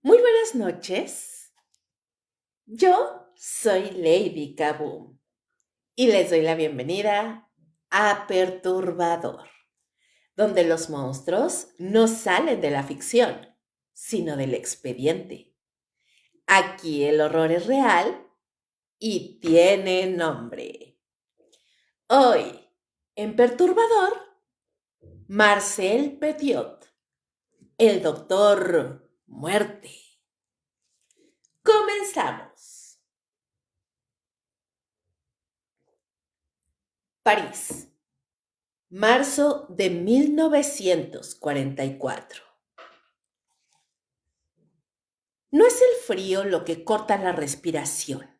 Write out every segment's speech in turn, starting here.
Muy buenas noches. Yo soy Lady Kaboom y les doy la bienvenida a Perturbador, donde los monstruos no salen de la ficción, sino del expediente. Aquí el horror es real y tiene nombre. Hoy, en Perturbador, Marcel Petiot, el Doctor Muerte. Comenzamos. París, marzo de 1944. No es el frío lo que corta la respiración,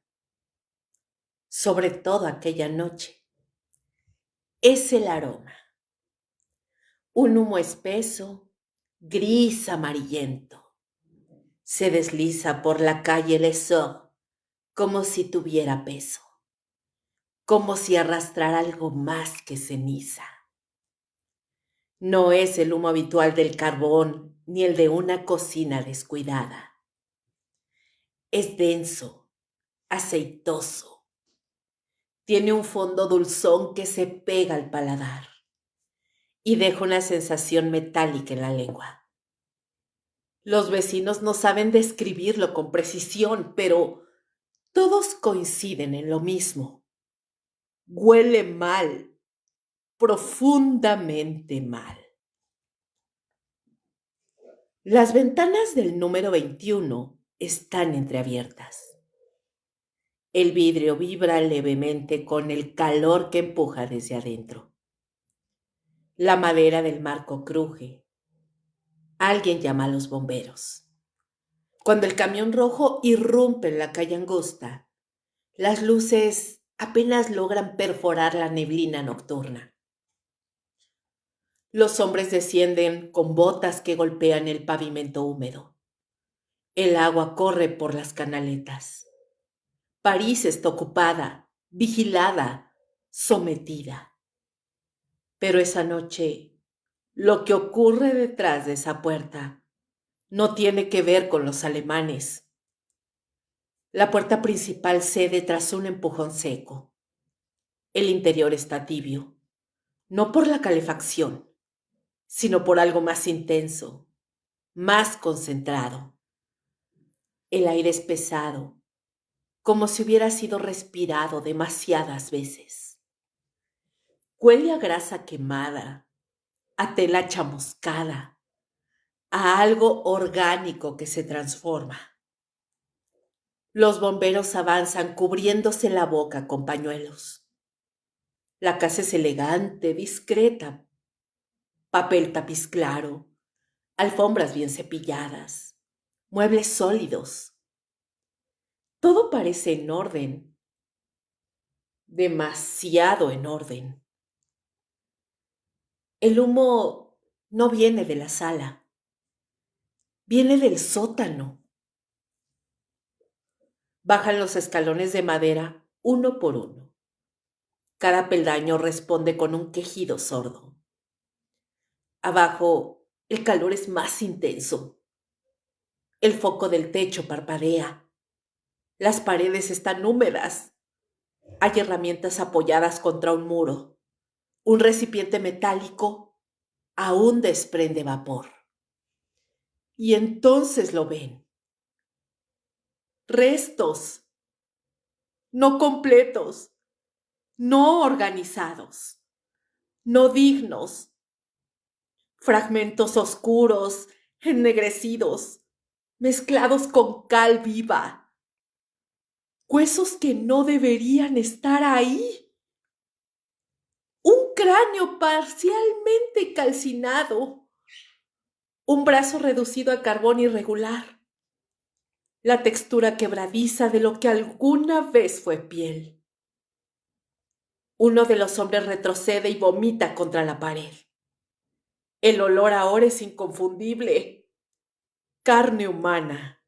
sobre todo aquella noche. Es el aroma. Un humo espeso, gris amarillento. Se desliza por la calle Lesor como si tuviera peso, como si arrastrara algo más que ceniza. No es el humo habitual del carbón ni el de una cocina descuidada. Es denso, aceitoso. Tiene un fondo dulzón que se pega al paladar y deja una sensación metálica en la lengua. Los vecinos no saben describirlo con precisión, pero todos coinciden en lo mismo. Huele mal, profundamente mal. Las ventanas del número 21 están entreabiertas. El vidrio vibra levemente con el calor que empuja desde adentro. La madera del marco cruje. Alguien llama a los bomberos. Cuando el camión rojo irrumpe en la calle angosta, las luces apenas logran perforar la neblina nocturna. Los hombres descienden con botas que golpean el pavimento húmedo. El agua corre por las canaletas. París está ocupada, vigilada, sometida. Pero esa noche, lo que ocurre detrás de esa puerta no tiene que ver con los alemanes. La puerta principal cede tras un empujón seco. El interior está tibio, no por la calefacción, sino por algo más intenso, más concentrado. El aire es pesado, como si hubiera sido respirado demasiadas veces. Huele a grasa quemada, a tela chamuscada, a algo orgánico que se transforma. Los bomberos avanzan cubriéndose la boca con pañuelos. La casa es elegante, discreta. Papel tapiz claro, alfombras bien cepilladas, muebles sólidos. Todo parece en orden, demasiado en orden. El humo no viene de la sala, viene del sótano. Bajan los escalones de madera uno por uno. Cada peldaño responde con un quejido sordo. Abajo, el calor es más intenso. El foco del techo parpadea. Las paredes están húmedas. Hay herramientas apoyadas contra un muro. Un recipiente metálico aún desprende vapor. Y entonces lo ven. Restos, no completos, no organizados, no dignos. Fragmentos oscuros, ennegrecidos, mezclados con cal viva. Huesos que no deberían estar ahí. Un cráneo parcialmente calcinado. Un brazo reducido a carbón irregular. La textura quebradiza de lo que alguna vez fue piel. Uno de los hombres retrocede y vomita contra la pared. El olor ahora es inconfundible. Carne humana.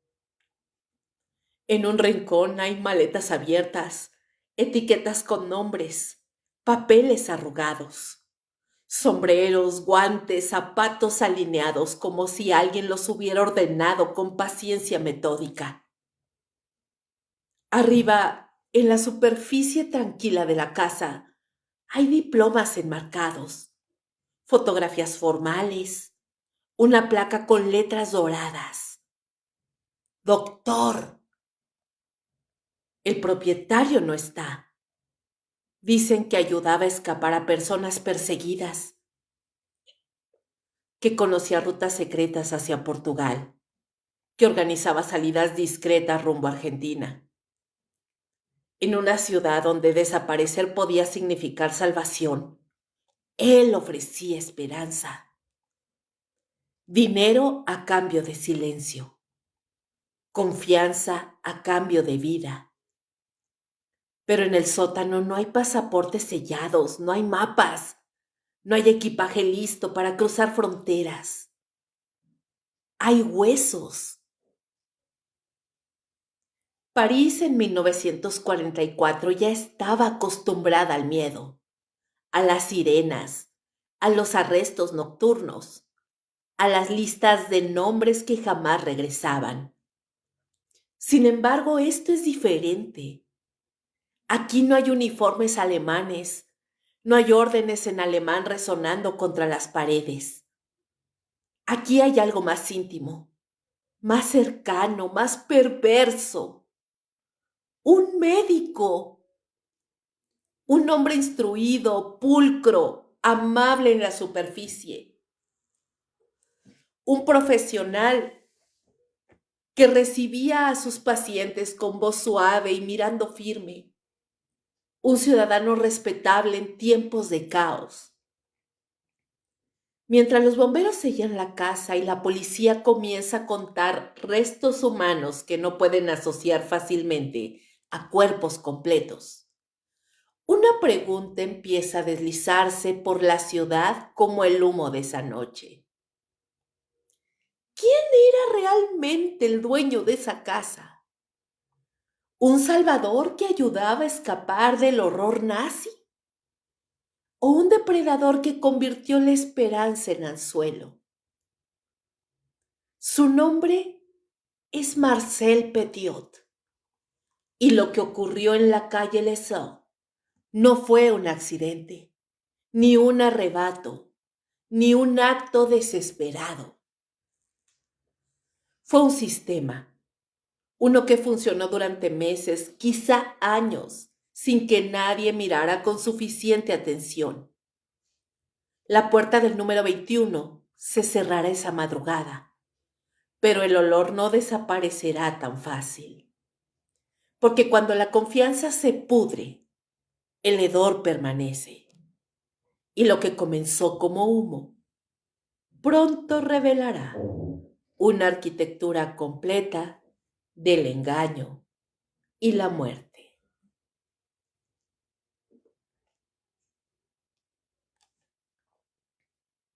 En un rincón hay maletas abiertas, etiquetas con nombres, papeles arrugados. Sombreros, guantes, zapatos alineados como si alguien los hubiera ordenado con paciencia metódica. Arriba, en la superficie tranquila de la casa, hay diplomas enmarcados, fotografías formales, una placa con letras doradas. Doctor. El propietario no está. Dicen que ayudaba a escapar a personas perseguidas, que conocía rutas secretas hacia Portugal, que organizaba salidas discretas rumbo a Argentina. En una ciudad donde desaparecer podía significar salvación, él ofrecía esperanza. Dinero a cambio de silencio. Confianza a cambio de vida. Pero en el sótano no hay pasaportes sellados, no hay mapas, no hay equipaje listo para cruzar fronteras. Hay huesos. París en 1944 ya estaba acostumbrada al miedo, a las sirenas, a los arrestos nocturnos, a las listas de nombres que jamás regresaban. Sin embargo, esto es diferente. Aquí no hay uniformes alemanes, no hay órdenes en alemán resonando contra las paredes. Aquí hay algo más íntimo, más cercano, más perverso. Un médico, un hombre instruido, pulcro, amable en la superficie. Un profesional que recibía a sus pacientes con voz suave y mirando firme. Un ciudadano respetable en tiempos de caos. Mientras los bomberos sellan la casa y la policía comienza a contar restos humanos que no pueden asociar fácilmente a cuerpos completos, una pregunta empieza a deslizarse por la ciudad como el humo de esa noche. ¿Quién era realmente el dueño de esa casa? ¿Un salvador que ayudaba a escapar del horror nazi? ¿O un depredador que convirtió la esperanza en anzuelo? Su nombre es Marcel Petiot. Y lo que ocurrió en la calle Les Eaux no fue un accidente, ni un arrebato, ni un acto desesperado. Fue un sistema, uno que funcionó durante meses, quizá años, sin que nadie mirara con suficiente atención. La puerta del número 21 se cerrará esa madrugada, pero el olor no desaparecerá tan fácil. Porque cuando la confianza se pudre, el hedor permanece. Y lo que comenzó como humo, pronto revelará una arquitectura completa del engaño y la muerte.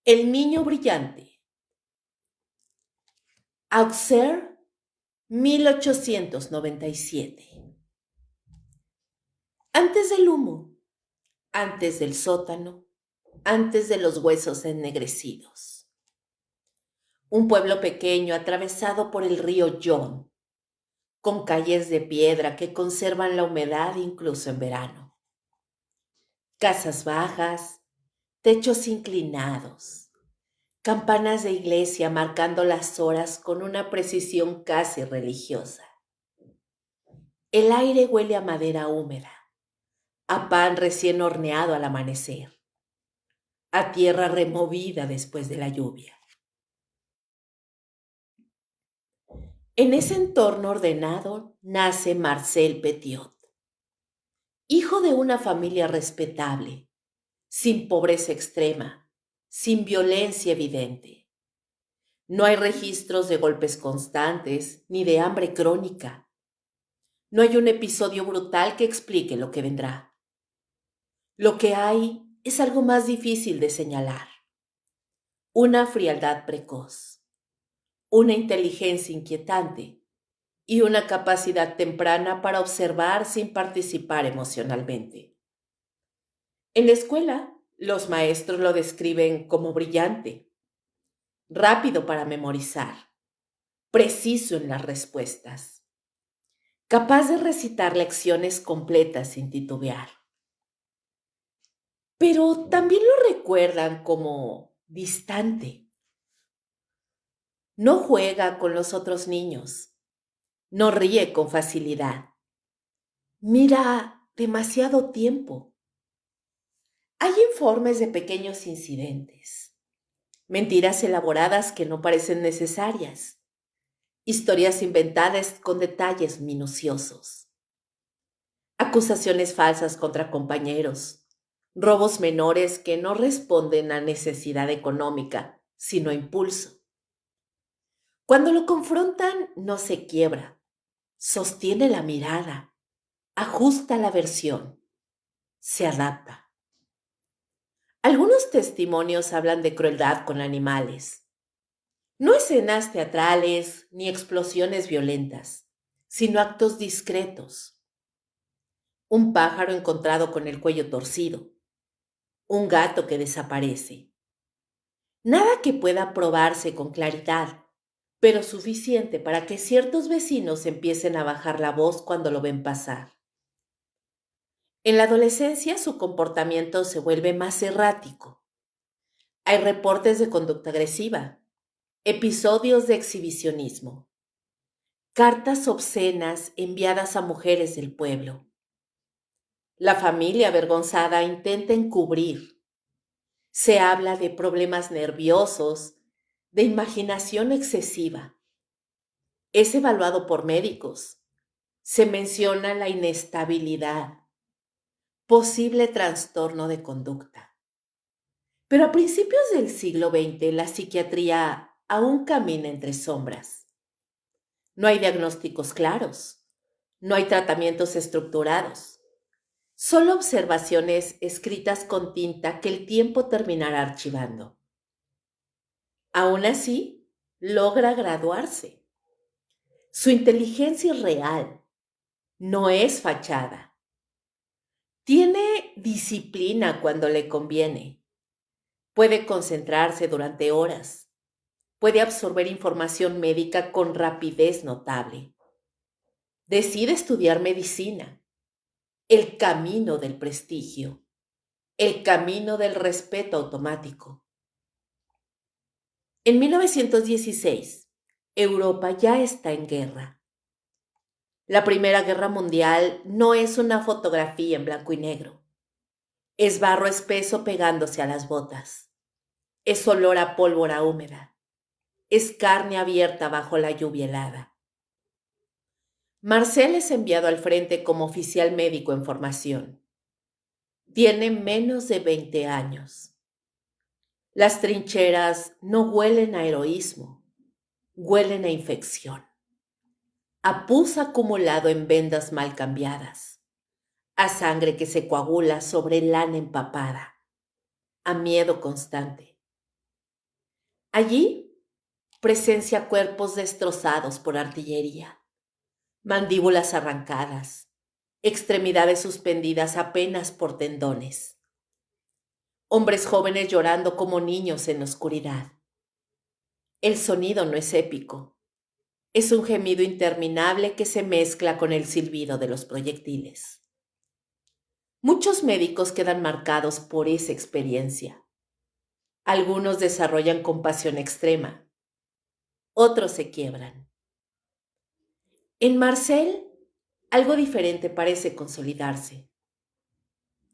El niño brillante. Auxerre, 1897. Antes del humo, antes del sótano, antes de los huesos ennegrecidos. Un pueblo pequeño atravesado por el río Yonne, con calles de piedra que conservan la humedad incluso en verano. Casas bajas, techos inclinados, campanas de iglesia marcando las horas con una precisión casi religiosa. El aire huele a madera húmeda, a pan recién horneado al amanecer, a tierra removida después de la lluvia. En ese entorno ordenado nace Marcel Petiot, hijo de una familia respetable, sin pobreza extrema, sin violencia evidente. No hay registros de golpes constantes ni de hambre crónica. No hay un episodio brutal que explique lo que vendrá. Lo que hay es algo más difícil de señalar. Una frialdad precoz, una inteligencia inquietante y una capacidad temprana para observar sin participar emocionalmente. En la escuela, Los maestros lo describen como brillante, rápido para memorizar, preciso en las respuestas, capaz de recitar lecciones completas sin titubear. Pero también lo recuerdan como distante. No juega con los otros niños, no ríe con facilidad, mira demasiado tiempo. Hay informes de pequeños incidentes, mentiras elaboradas que no parecen necesarias, historias inventadas con detalles minuciosos, acusaciones falsas contra compañeros, robos menores que no responden a necesidad económica, sino a impulso. Cuando lo confrontan, no se quiebra, sostiene la mirada, ajusta la versión, se adapta. Algunos testimonios hablan de crueldad con animales. No escenas teatrales ni explosiones violentas, sino actos discretos. Un pájaro encontrado con el cuello torcido, un gato que desaparece. Nada que pueda probarse con claridad, pero suficiente para que ciertos vecinos empiecen a bajar la voz cuando lo ven pasar. En la adolescencia su comportamiento se vuelve más errático. Hay reportes de conducta agresiva, episodios de exhibicionismo, cartas obscenas enviadas a mujeres del pueblo. La familia avergonzada intenta encubrir. Se habla de problemas nerviosos, de imaginación excesiva. Es evaluado por médicos. Se menciona la inestabilidad, posible trastorno de conducta. Pero a principios del siglo XX la psiquiatría aún camina entre sombras. No hay diagnósticos claros, no hay tratamientos estructurados, solo observaciones escritas con tinta que el tiempo terminará archivando. Aún así, logra graduarse. Su inteligencia es real, no es fachada. Tiene disciplina cuando le conviene. Puede concentrarse durante horas. Puede absorber información médica con rapidez notable. Decide estudiar medicina, el camino del prestigio, el camino del respeto automático. En 1916, Europa ya está en guerra. La Primera Guerra Mundial no es una fotografía en blanco y negro. Es barro espeso pegándose a las botas. Es olor a pólvora húmeda. Es carne abierta bajo la lluvia helada. Marcel es enviado al frente como oficial médico en formación. Tiene menos de 20 años. Las trincheras no huelen a heroísmo, huelen a infección, a pus acumulado en vendas mal cambiadas, a sangre que se coagula sobre lana empapada, a miedo constante. Allí presencia cuerpos destrozados por artillería, mandíbulas arrancadas, extremidades suspendidas apenas por tendones, hombres jóvenes llorando como niños en la oscuridad. El sonido no es épico, es un gemido interminable que se mezcla con el silbido de los proyectiles. Muchos médicos quedan marcados por esa experiencia. Algunos desarrollan compasión extrema, otros se quiebran. En Marcel, algo diferente parece consolidarse.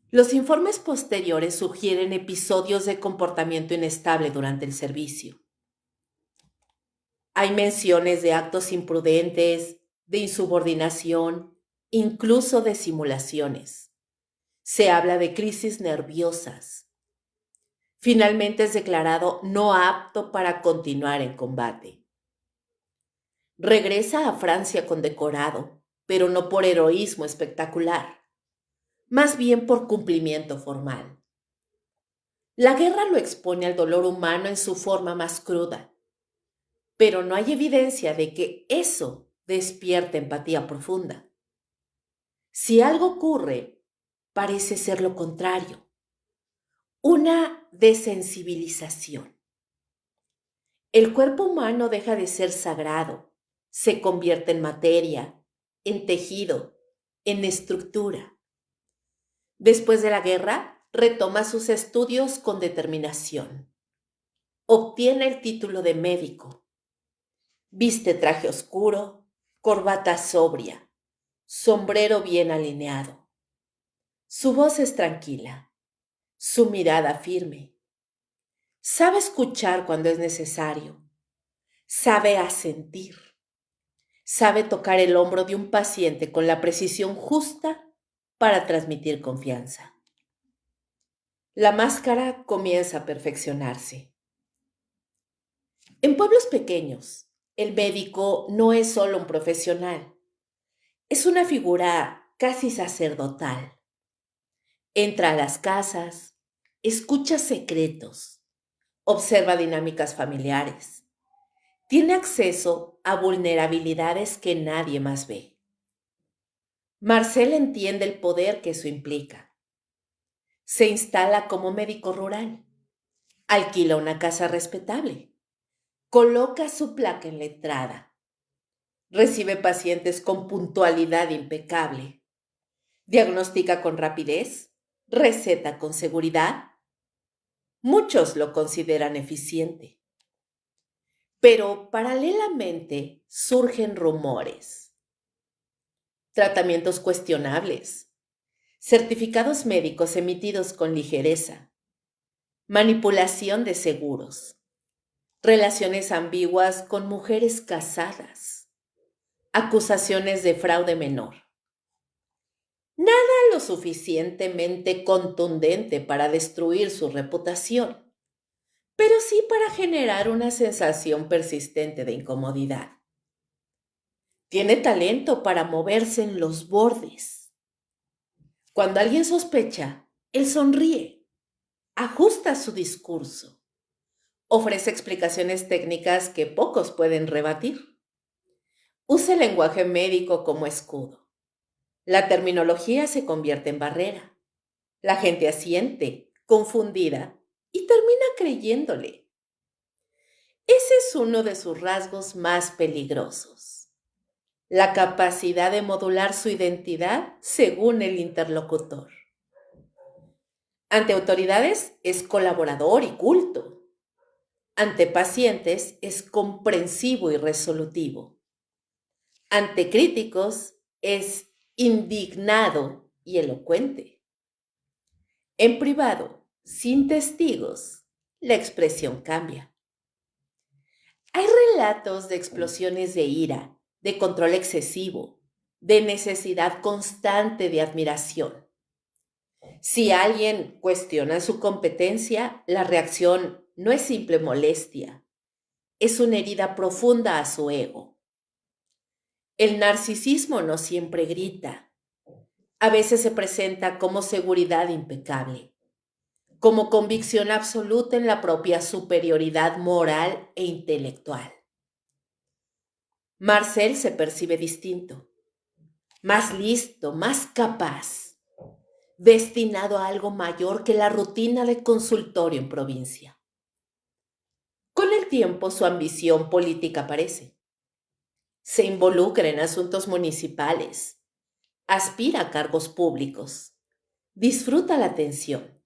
Los informes posteriores sugieren episodios de comportamiento inestable durante el servicio. Hay menciones de actos imprudentes, de insubordinación, incluso de simulaciones. Se habla de crisis nerviosas. Finalmente es declarado no apto para continuar en combate. Regresa a Francia condecorado, pero no por heroísmo espectacular, más bien por cumplimiento formal. La guerra lo expone al dolor humano en su forma más cruda, pero no hay evidencia de que eso despierte empatía profunda. Si algo ocurre, parece ser lo contrario, Una desensibilización. El cuerpo humano deja de ser sagrado, se convierte en materia, en tejido, en estructura. Después de la guerra, retoma sus estudios con determinación. Obtiene el título de médico. Viste traje oscuro, corbata sobria, sombrero bien alineado. Su voz es tranquila, su mirada firme. Sabe escuchar cuando es necesario, sabe asentir, sabe tocar el hombro de un paciente con la precisión justa para transmitir confianza. La máscara comienza a perfeccionarse. En pueblos pequeños, el médico no es solo un profesional, es una figura casi sacerdotal. Entra a las casas, escucha secretos, observa dinámicas familiares, tiene acceso a vulnerabilidades que nadie más ve. Marcel entiende el poder que eso implica. Se instala como médico rural, alquila una casa respetable, coloca su placa en la entrada, recibe pacientes con puntualidad impecable, diagnostica con rapidez, receta con seguridad. Muchos lo consideran eficiente. Pero paralelamente surgen rumores, tratamientos cuestionables, certificados médicos emitidos con ligereza, manipulación de seguros, relaciones ambiguas con mujeres casadas, acusaciones de fraude menor. Nada lo suficientemente contundente para destruir su reputación, pero sí para generar una sensación persistente de incomodidad. Tiene talento para moverse en los bordes. Cuando alguien sospecha, él sonríe, ajusta su discurso, ofrece explicaciones técnicas que pocos pueden rebatir. Usa el lenguaje médico como escudo. La terminología se convierte en barrera. La gente asiente, confundida, y termina creyéndole. Ese es uno de sus rasgos más peligrosos: la capacidad de modular su identidad según el interlocutor. Ante autoridades es colaborador y culto. Ante pacientes es comprensivo y resolutivo. Ante críticos es indignado y elocuente. En privado, sin testigos, la expresión cambia. Hay relatos de explosiones de ira, de control excesivo, de necesidad constante de admiración. Si alguien cuestiona su competencia, la reacción no es simple molestia, es una herida profunda a su ego. El narcisismo no siempre grita. A veces se presenta como seguridad impecable, como convicción absoluta en la propia superioridad moral e intelectual. Marcel se percibe distinto, más listo, más capaz, destinado a algo mayor que la rutina de consultorio en provincia. Con el tiempo su ambición política aparece. Se involucra en asuntos municipales, aspira a cargos públicos, disfruta la atención.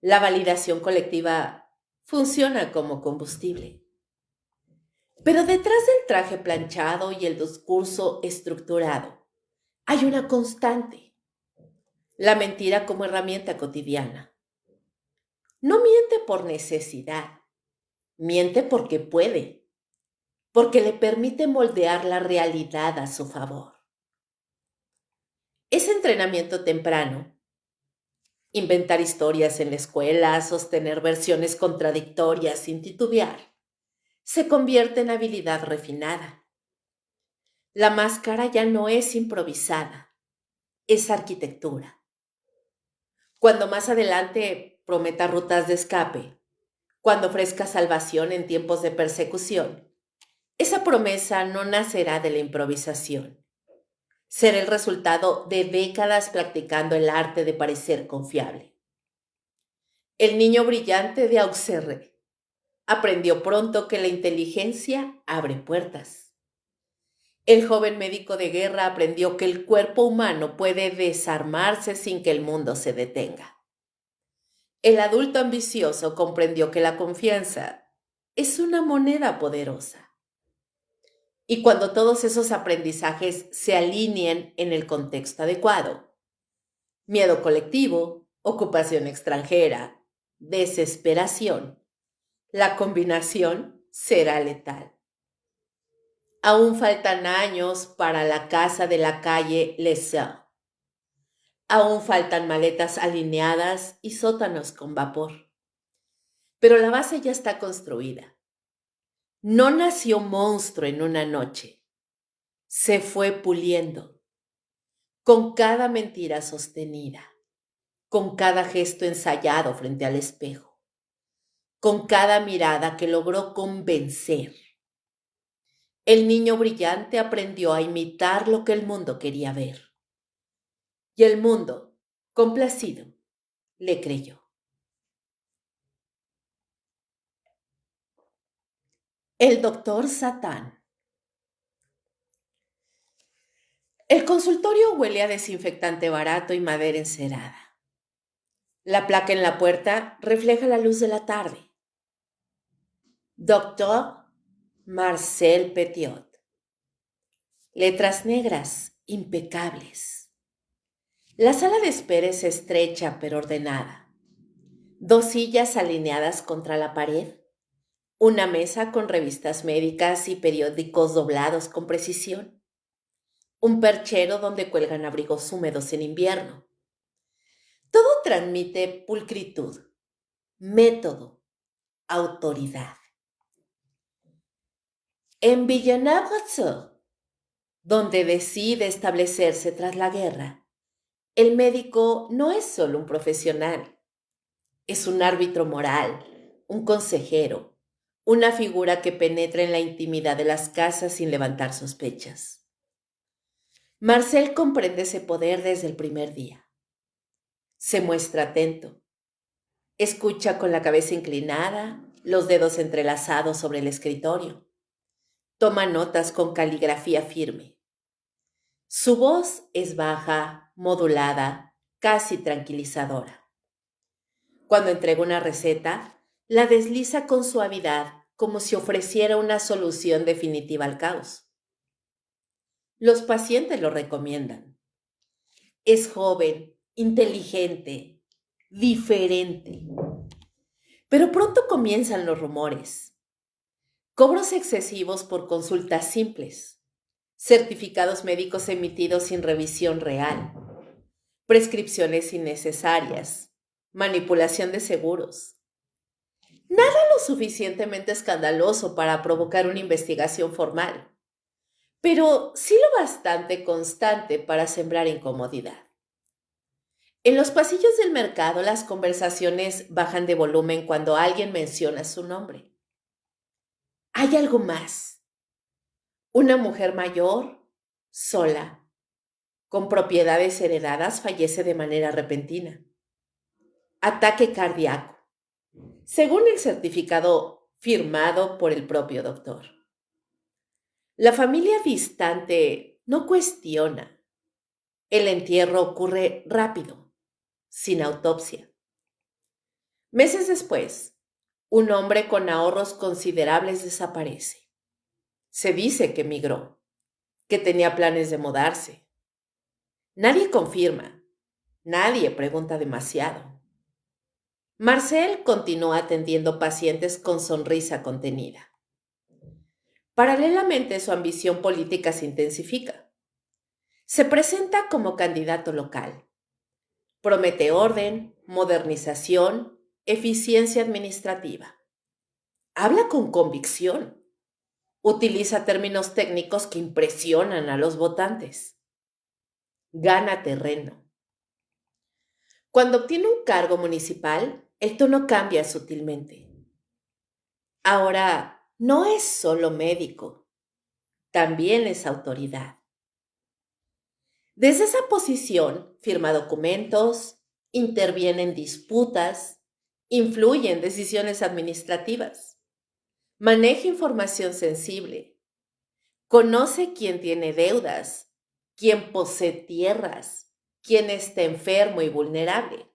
La validación colectiva funciona como combustible. Pero detrás del traje planchado y el discurso estructurado hay una constante: la mentira como herramienta cotidiana. No miente por necesidad, miente porque puede, porque le permite moldear la realidad a su favor. Ese entrenamiento temprano, inventar historias en la escuela, sostener versiones contradictorias sin titubear, se convierte en habilidad refinada. La máscara ya no es improvisada, es arquitectura. Cuando más adelante prometa rutas de escape, cuando ofrezca salvación en tiempos de persecución, esa promesa no nacerá de la improvisación. Será el resultado de décadas practicando el arte de parecer confiable. El niño brillante de Auxerre aprendió pronto que la inteligencia abre puertas. El joven médico de guerra aprendió que el cuerpo humano puede desarmarse sin que el mundo se detenga. El adulto ambicioso comprendió que la confianza es una moneda poderosa. Y cuando todos esos aprendizajes se alineen en el contexto adecuado, miedo colectivo, ocupación extranjera, desesperación, la combinación será letal. Aún faltan años para la casa de la calle Les Sœurs. Aún faltan maletas alineadas y sótanos con vapor. Pero la base ya está construida. No nació monstruo en una noche. Se fue puliendo, con cada mentira sostenida, con cada gesto ensayado frente al espejo, con cada mirada que logró convencer. El niño brillante aprendió a imitar lo que el mundo quería ver. Y el mundo, complacido, le creyó. El doctor Satán. El consultorio huele a desinfectante barato y madera encerada. La placa en la puerta refleja la luz de la tarde. Doctor Marcel Petiot. Letras negras, impecables. La sala de espera es estrecha pero ordenada. Dos sillas alineadas contra la pared. Una mesa con revistas médicas y periódicos doblados con precisión. Un perchero donde cuelgan abrigos húmedos en invierno. Todo transmite pulcritud, método, autoridad. En Villeneuve-Rousseau, donde decide establecerse tras la guerra, el médico no es solo un profesional, es un árbitro moral, un consejero, una figura que penetra en la intimidad de las casas sin levantar sospechas. Marcel comprende ese poder desde el primer día. Se muestra atento, escucha con la cabeza inclinada, los dedos entrelazados sobre el escritorio. Toma notas con caligrafía firme. Su voz es baja, modulada, casi tranquilizadora. Cuando entrega una receta, la desliza con suavidad, como si ofreciera una solución definitiva al caos. Los pacientes lo recomiendan. Es joven, inteligente, diferente. Pero pronto comienzan los rumores. Cobros excesivos por consultas simples. Certificados médicos emitidos sin revisión real. Prescripciones innecesarias. Manipulación de seguros. Nada lo suficientemente escandaloso para provocar una investigación formal, pero sí lo bastante constante para sembrar incomodidad. En los pasillos del mercado las conversaciones bajan de volumen cuando alguien menciona su nombre. Hay algo más. Una mujer mayor, sola, con propiedades heredadas, fallece de manera repentina. Ataque cardíaco, según el certificado firmado por el propio doctor. La familia distante no cuestiona. El entierro ocurre rápido, sin autopsia. Meses después, un hombre con ahorros considerables desaparece. Se dice que emigró, que tenía planes de mudarse. Nadie confirma, nadie pregunta demasiado. Marcel continúa atendiendo pacientes con sonrisa contenida. Paralelamente, su ambición política se intensifica. Se presenta como candidato local. Promete orden, modernización, eficiencia administrativa. Habla con convicción. Utiliza términos técnicos que impresionan a los votantes. Gana terreno. Cuando obtiene un cargo municipal, el tono cambia sutilmente. Ahora, no es solo médico, también es autoridad. Desde esa posición, firma documentos, interviene en disputas, Influye en decisiones administrativas. Maneja información sensible. Conoce quién tiene deudas, quién posee tierras, quién está enfermo y vulnerable.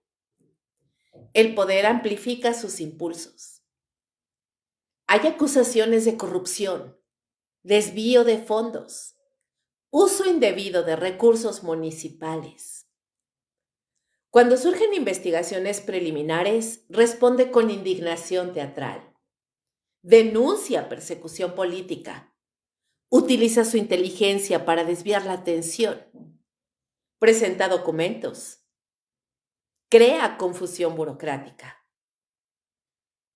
El poder amplifica sus impulsos. Hay acusaciones de corrupción, desvío de fondos, uso indebido de recursos municipales. Cuando surgen investigaciones preliminares, responde con indignación teatral. Denuncia persecución política. Utiliza su inteligencia para desviar la atención. Presenta documentos. Crea confusión burocrática.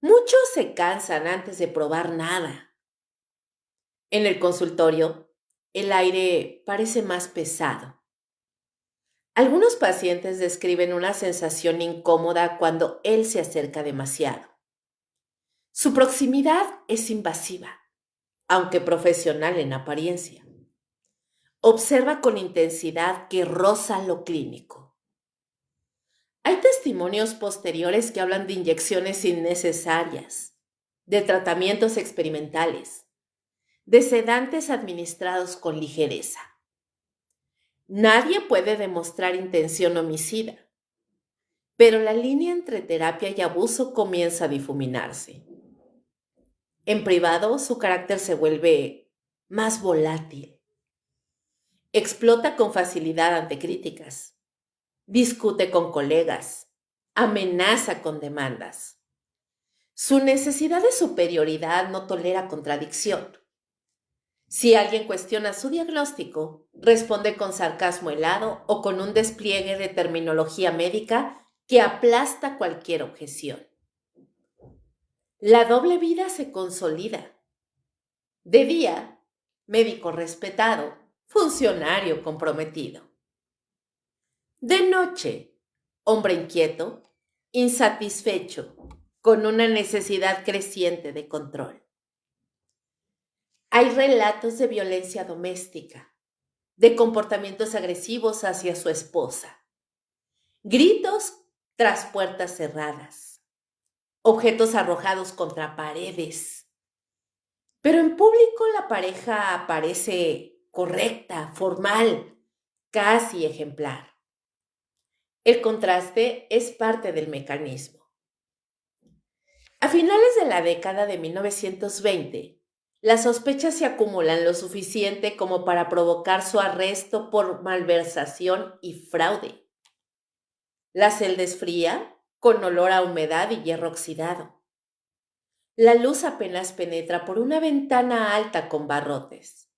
Muchos se cansan antes de probar nada. En el consultorio, el aire parece más pesado. Algunos pacientes describen una sensación incómoda cuando él se acerca demasiado. Su proximidad es invasiva, aunque profesional en apariencia. Observa con intensidad que roza lo clínico. Hay testimonios posteriores que hablan de inyecciones innecesarias, de tratamientos experimentales, de sedantes administrados con ligereza. Nadie puede demostrar intención homicida, pero la línea entre terapia y abuso comienza a difuminarse. En privado, su carácter se vuelve más volátil. Explota con facilidad ante críticas. Discute con colegas. Amenaza con demandas. Su necesidad de superioridad no tolera contradicción. Si alguien cuestiona su diagnóstico, responde con sarcasmo helado o con un despliegue de terminología médica que aplasta cualquier objeción. La doble vida se consolida. De día, médico respetado, funcionario comprometido. De noche, hombre inquieto, insatisfecho, con una necesidad creciente de control. Hay relatos de violencia doméstica, de comportamientos agresivos hacia su esposa, gritos tras puertas cerradas, objetos arrojados contra paredes. Pero en público la pareja parece correcta, formal, casi ejemplar. El contraste es parte del mecanismo. A finales de la década de 1920, las sospechas se acumulan lo suficiente como para provocar su arresto por malversación y fraude. La celda es fría, con olor a humedad y hierro oxidado. La luz apenas penetra por una ventana alta con barrotes.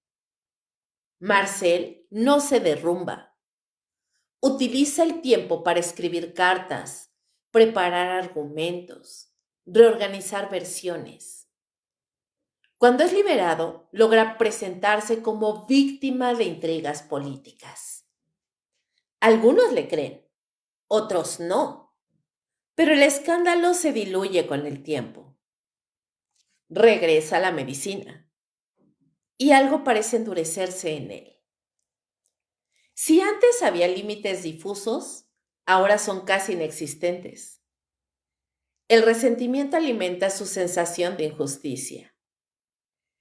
Marcel no se derrumba. Utiliza el tiempo para escribir cartas, preparar argumentos, reorganizar versiones. Cuando es liberado, logra presentarse como víctima de intrigas políticas. Algunos le creen, otros no, pero el escándalo se diluye con el tiempo. Regresa a la medicina y algo parece endurecerse en él. Si antes había límites difusos, ahora son casi inexistentes. El resentimiento alimenta su sensación de injusticia.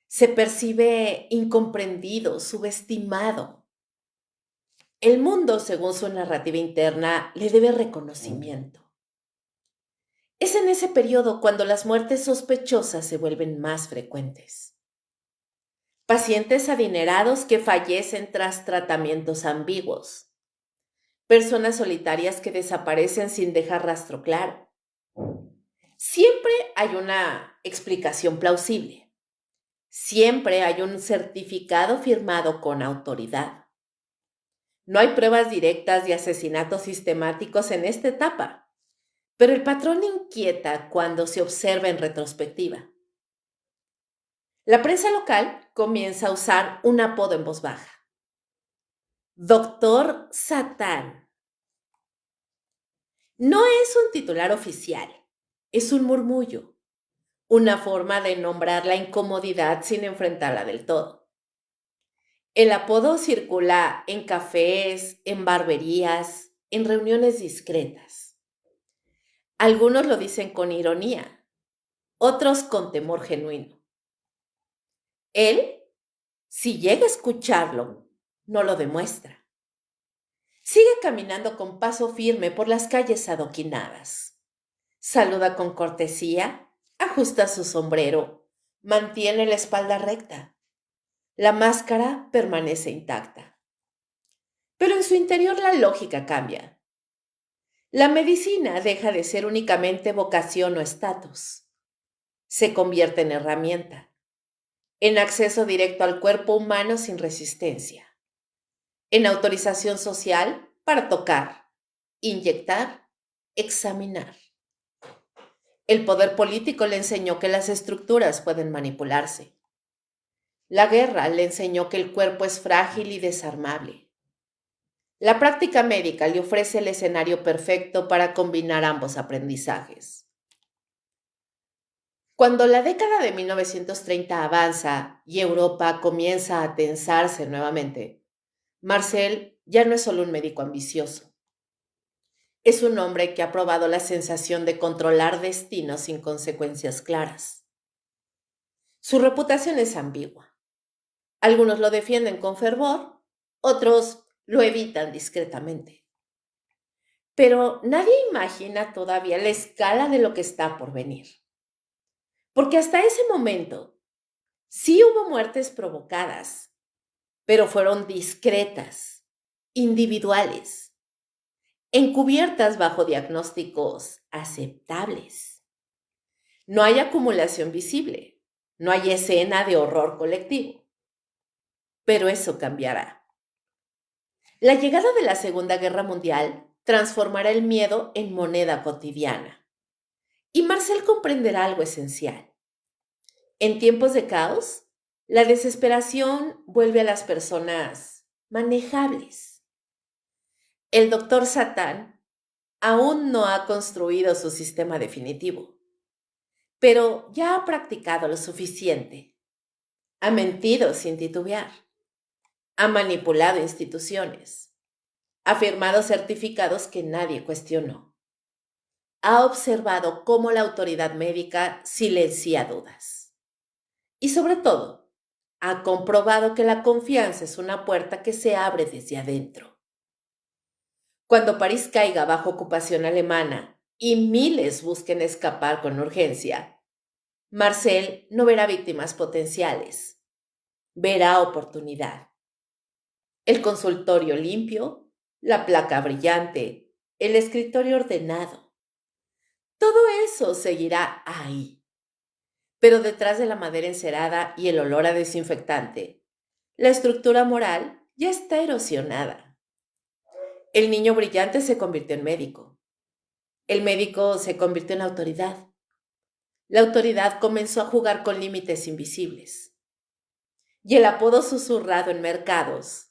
Se percibe incomprendido, subestimado. El mundo, según su narrativa interna, le debe reconocimiento. Es en ese periodo cuando las muertes sospechosas se vuelven más frecuentes. Pacientes adinerados que fallecen tras tratamientos ambiguos. Personas solitarias que desaparecen sin dejar rastro claro. Siempre hay una explicación plausible. Siempre hay un certificado firmado con autoridad. No hay pruebas directas de asesinatos sistemáticos en esta etapa, pero el patrón inquieta cuando se observa en retrospectiva. La prensa local comienza a usar un apodo en voz baja. Doctor Satán. No es un titular oficial, es un murmullo, una forma de nombrar la incomodidad sin enfrentarla del todo. El apodo circula en cafés, en barberías, en reuniones discretas. Algunos lo dicen con ironía, otros con temor genuino. Él, si llega a escucharlo, no lo demuestra. Sigue caminando con paso firme por las calles adoquinadas. Saluda con cortesía, ajusta su sombrero, mantiene la espalda recta. La máscara permanece intacta. Pero en su interior la lógica cambia. La medicina deja de ser únicamente vocación o estatus. Se convierte en herramienta, en acceso directo al cuerpo humano sin resistencia, en autorización social para tocar, inyectar, examinar. El poder político le enseñó que las estructuras pueden manipularse. La guerra le enseñó que el cuerpo es frágil y desarmable. La práctica médica le ofrece el escenario perfecto para combinar ambos aprendizajes. Cuando la década de 1930 avanza y Europa comienza a tensarse nuevamente, Marcel ya no es solo un médico ambicioso. Es un hombre que ha probado la sensación de controlar destinos sin consecuencias claras. Su reputación es ambigua. Algunos lo defienden con fervor, otros lo evitan discretamente. Pero nadie imagina todavía la escala de lo que está por venir. Porque hasta ese momento sí hubo muertes provocadas, pero fueron discretas, individuales, encubiertas bajo diagnósticos aceptables. No hay acumulación visible, no hay escena de horror colectivo. Pero eso cambiará. La llegada de la Segunda Guerra Mundial transformará el miedo en moneda cotidiana. Y Marcel comprenderá algo esencial. En tiempos de caos, la desesperación vuelve a las personas manejables. El doctor Satán aún no ha construido su sistema definitivo, pero ya ha practicado lo suficiente. Ha mentido sin titubear. Ha manipulado instituciones. Ha firmado certificados que nadie cuestionó. Ha observado cómo la autoridad médica silencia dudas. Y sobre todo, ha comprobado que la confianza es una puerta que se abre desde adentro. Cuando París caiga bajo ocupación alemana y miles busquen escapar con urgencia, Marcel no verá víctimas potenciales, verá oportunidad. El consultorio limpio, la placa brillante, el escritorio ordenado. Todo eso seguirá ahí. Pero detrás de la madera encerada y el olor a desinfectante, la estructura moral ya está erosionada. El niño brillante se convirtió en médico. El médico se convirtió en autoridad. La autoridad comenzó a jugar con límites invisibles. Y el apodo susurrado en mercados,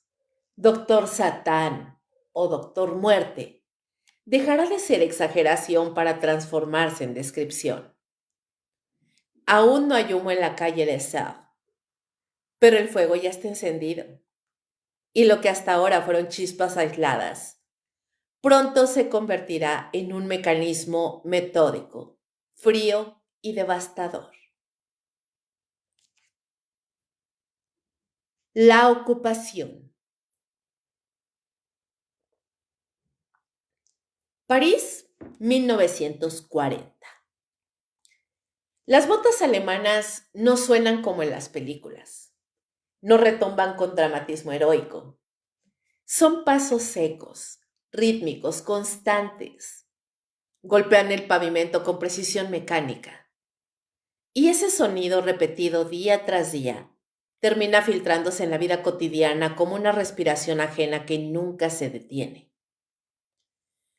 Doctor Satán o Doctor Muerte, dejará de ser exageración para transformarse en descripción. Aún no hay humo en la calle de South, pero el fuego ya está encendido. Y lo que hasta ahora fueron chispas aisladas, pronto se convertirá en un mecanismo metódico, frío y devastador. La ocupación. París, 1940. Las botas alemanas no suenan como en las películas. No retumban con dramatismo heroico. Son pasos secos, rítmicos, constantes. Golpean el pavimento con precisión mecánica. Y ese sonido repetido día tras día termina filtrándose en la vida cotidiana como una respiración ajena que nunca se detiene.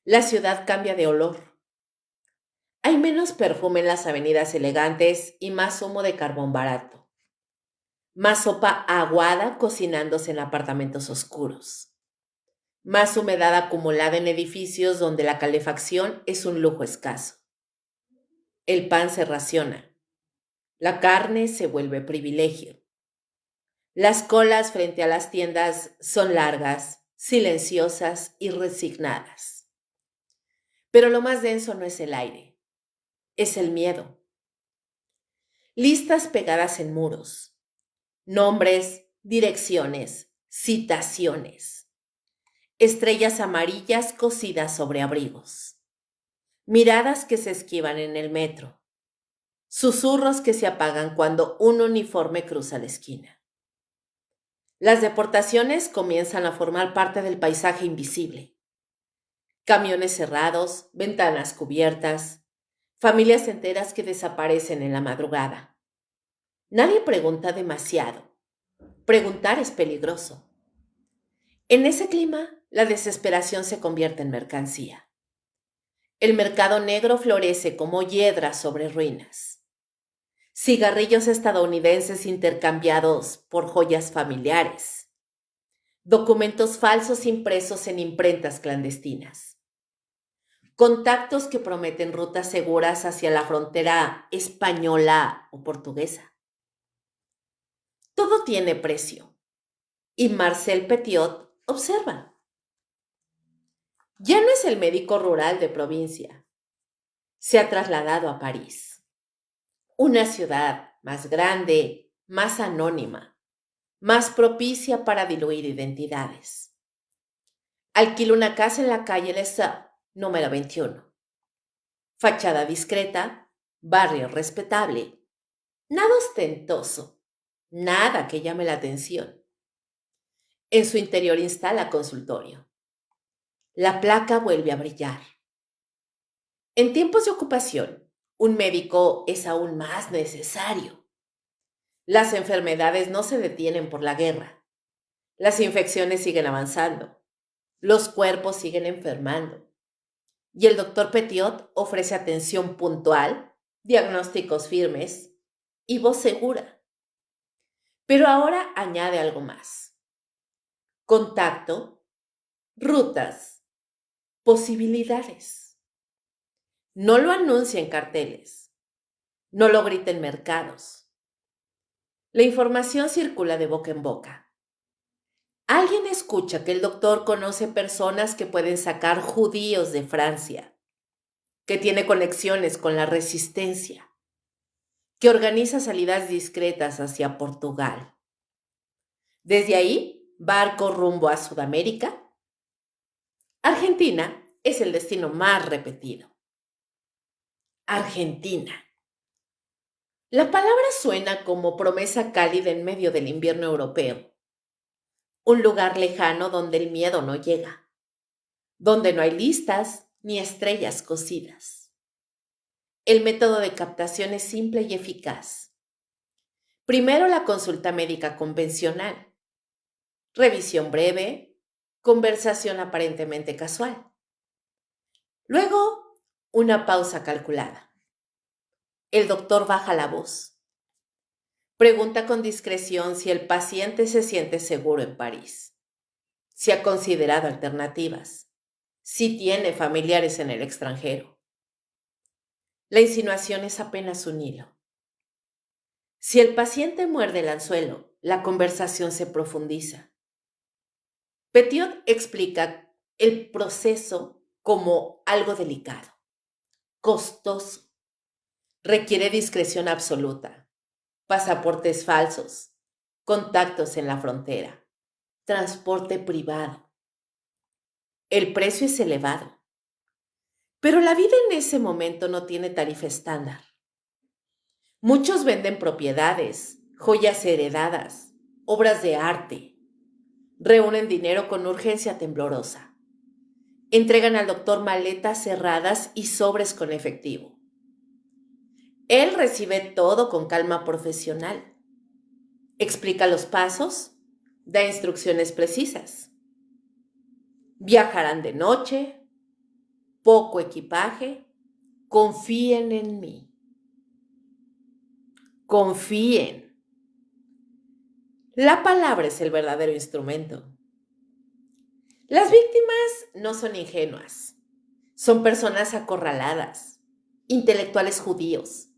La ciudad cambia de olor. Hay menos perfume en las avenidas elegantes y más humo de carbón barato. Más sopa aguada cocinándose en apartamentos oscuros. Más humedad acumulada en edificios donde la calefacción es un lujo escaso. El pan se raciona. La carne se vuelve privilegio. Las colas frente a las tiendas son largas, silenciosas y resignadas. Pero lo más denso no es el aire, es el miedo. Listas pegadas en muros, nombres, direcciones, citaciones, estrellas amarillas cosidas sobre abrigos, miradas que se esquivan en el metro, susurros que se apagan cuando un uniforme cruza la esquina. Las deportaciones comienzan a formar parte del paisaje invisible. Camiones cerrados, ventanas cubiertas, familias enteras que desaparecen en la madrugada. Nadie pregunta demasiado. Preguntar es peligroso. En ese clima, la desesperación se convierte en mercancía. El mercado negro florece como hiedra sobre ruinas. Cigarrillos estadounidenses intercambiados por joyas familiares. Documentos falsos impresos en imprentas clandestinas. Contactos que prometen rutas seguras hacia la frontera española o portuguesa. Todo tiene precio. Y Marcel Petiot observa. Ya no es el médico rural de provincia. Se ha trasladado a París. Una ciudad más grande, más anónima, más propicia para diluir identidades. Alquila una casa en la calle Les Seups, número 21. Fachada discreta, barrio respetable, nada ostentoso, nada que llame la atención. En su interior instala consultorio. La placa vuelve a brillar. En tiempos de ocupación, un médico es aún más necesario. Las enfermedades no se detienen por la guerra. Las infecciones siguen avanzando. Los cuerpos siguen enfermando. Y el doctor Petiot ofrece atención puntual, diagnósticos firmes y voz segura. Pero ahora añade algo más. Contacto, rutas, posibilidades. No lo anuncia en carteles. No lo grita en mercados. La información circula de boca en boca. Alguien escucha que el doctor conoce personas que pueden sacar judíos de Francia, que tiene conexiones con la resistencia, que organiza salidas discretas hacia Portugal. Desde ahí, barco rumbo a Sudamérica. Argentina es el destino más repetido. Argentina. La palabra suena como promesa cálida en medio del invierno europeo. Un lugar lejano donde el miedo no llega, donde no hay listas ni estrellas cosidas. El método de captación es simple y eficaz. Primero la consulta médica convencional. Revisión breve, conversación aparentemente casual. Luego, una pausa calculada. El doctor baja la voz. Pregunta con discreción si el paciente se siente seguro en París, si ha considerado alternativas, si tiene familiares en el extranjero. La insinuación es apenas un hilo. Si el paciente muerde el anzuelo, la conversación se profundiza. Petiot explica el proceso como algo delicado, costoso, requiere discreción absoluta, pasaportes falsos, contactos en la frontera, transporte privado. El precio es elevado, pero la vida en ese momento no tiene tarifa estándar. Muchos venden propiedades, joyas heredadas, obras de arte. Reúnen dinero con urgencia temblorosa. Entregan al doctor maletas cerradas y sobres con efectivo. Él recibe todo con calma profesional. Explica los pasos, da instrucciones precisas. Viajarán de noche, poco equipaje, confíen en mí. Confíen. La palabra es el verdadero instrumento. Las víctimas no son ingenuas. Son personas acorraladas, intelectuales judíos,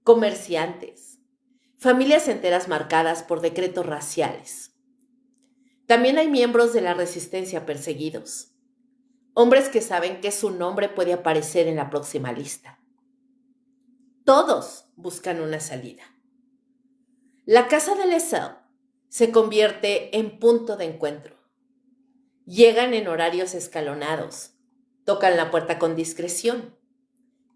comerciantes, familias enteras marcadas por decretos raciales. También hay miembros de la resistencia perseguidos. Hombres que saben que su nombre puede aparecer en la próxima lista. Todos buscan una salida. La casa de Lae'zel se convierte en punto de encuentro. Llegan en horarios escalonados. Tocan la puerta con discreción.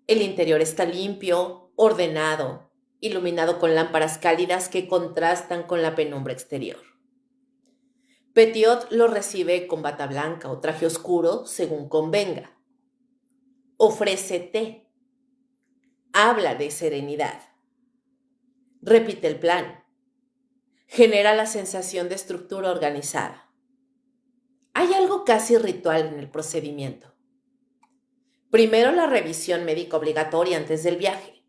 El interior está limpio, ordenado, iluminado con lámparas cálidas que contrastan con la penumbra exterior. Petiot lo recibe con bata blanca o traje oscuro, según convenga. Ofrece té. Habla de serenidad. Repite el plan. Genera la sensación de estructura organizada. Hay algo casi ritual en el procedimiento. Primero, la revisión médica obligatoria antes del viaje.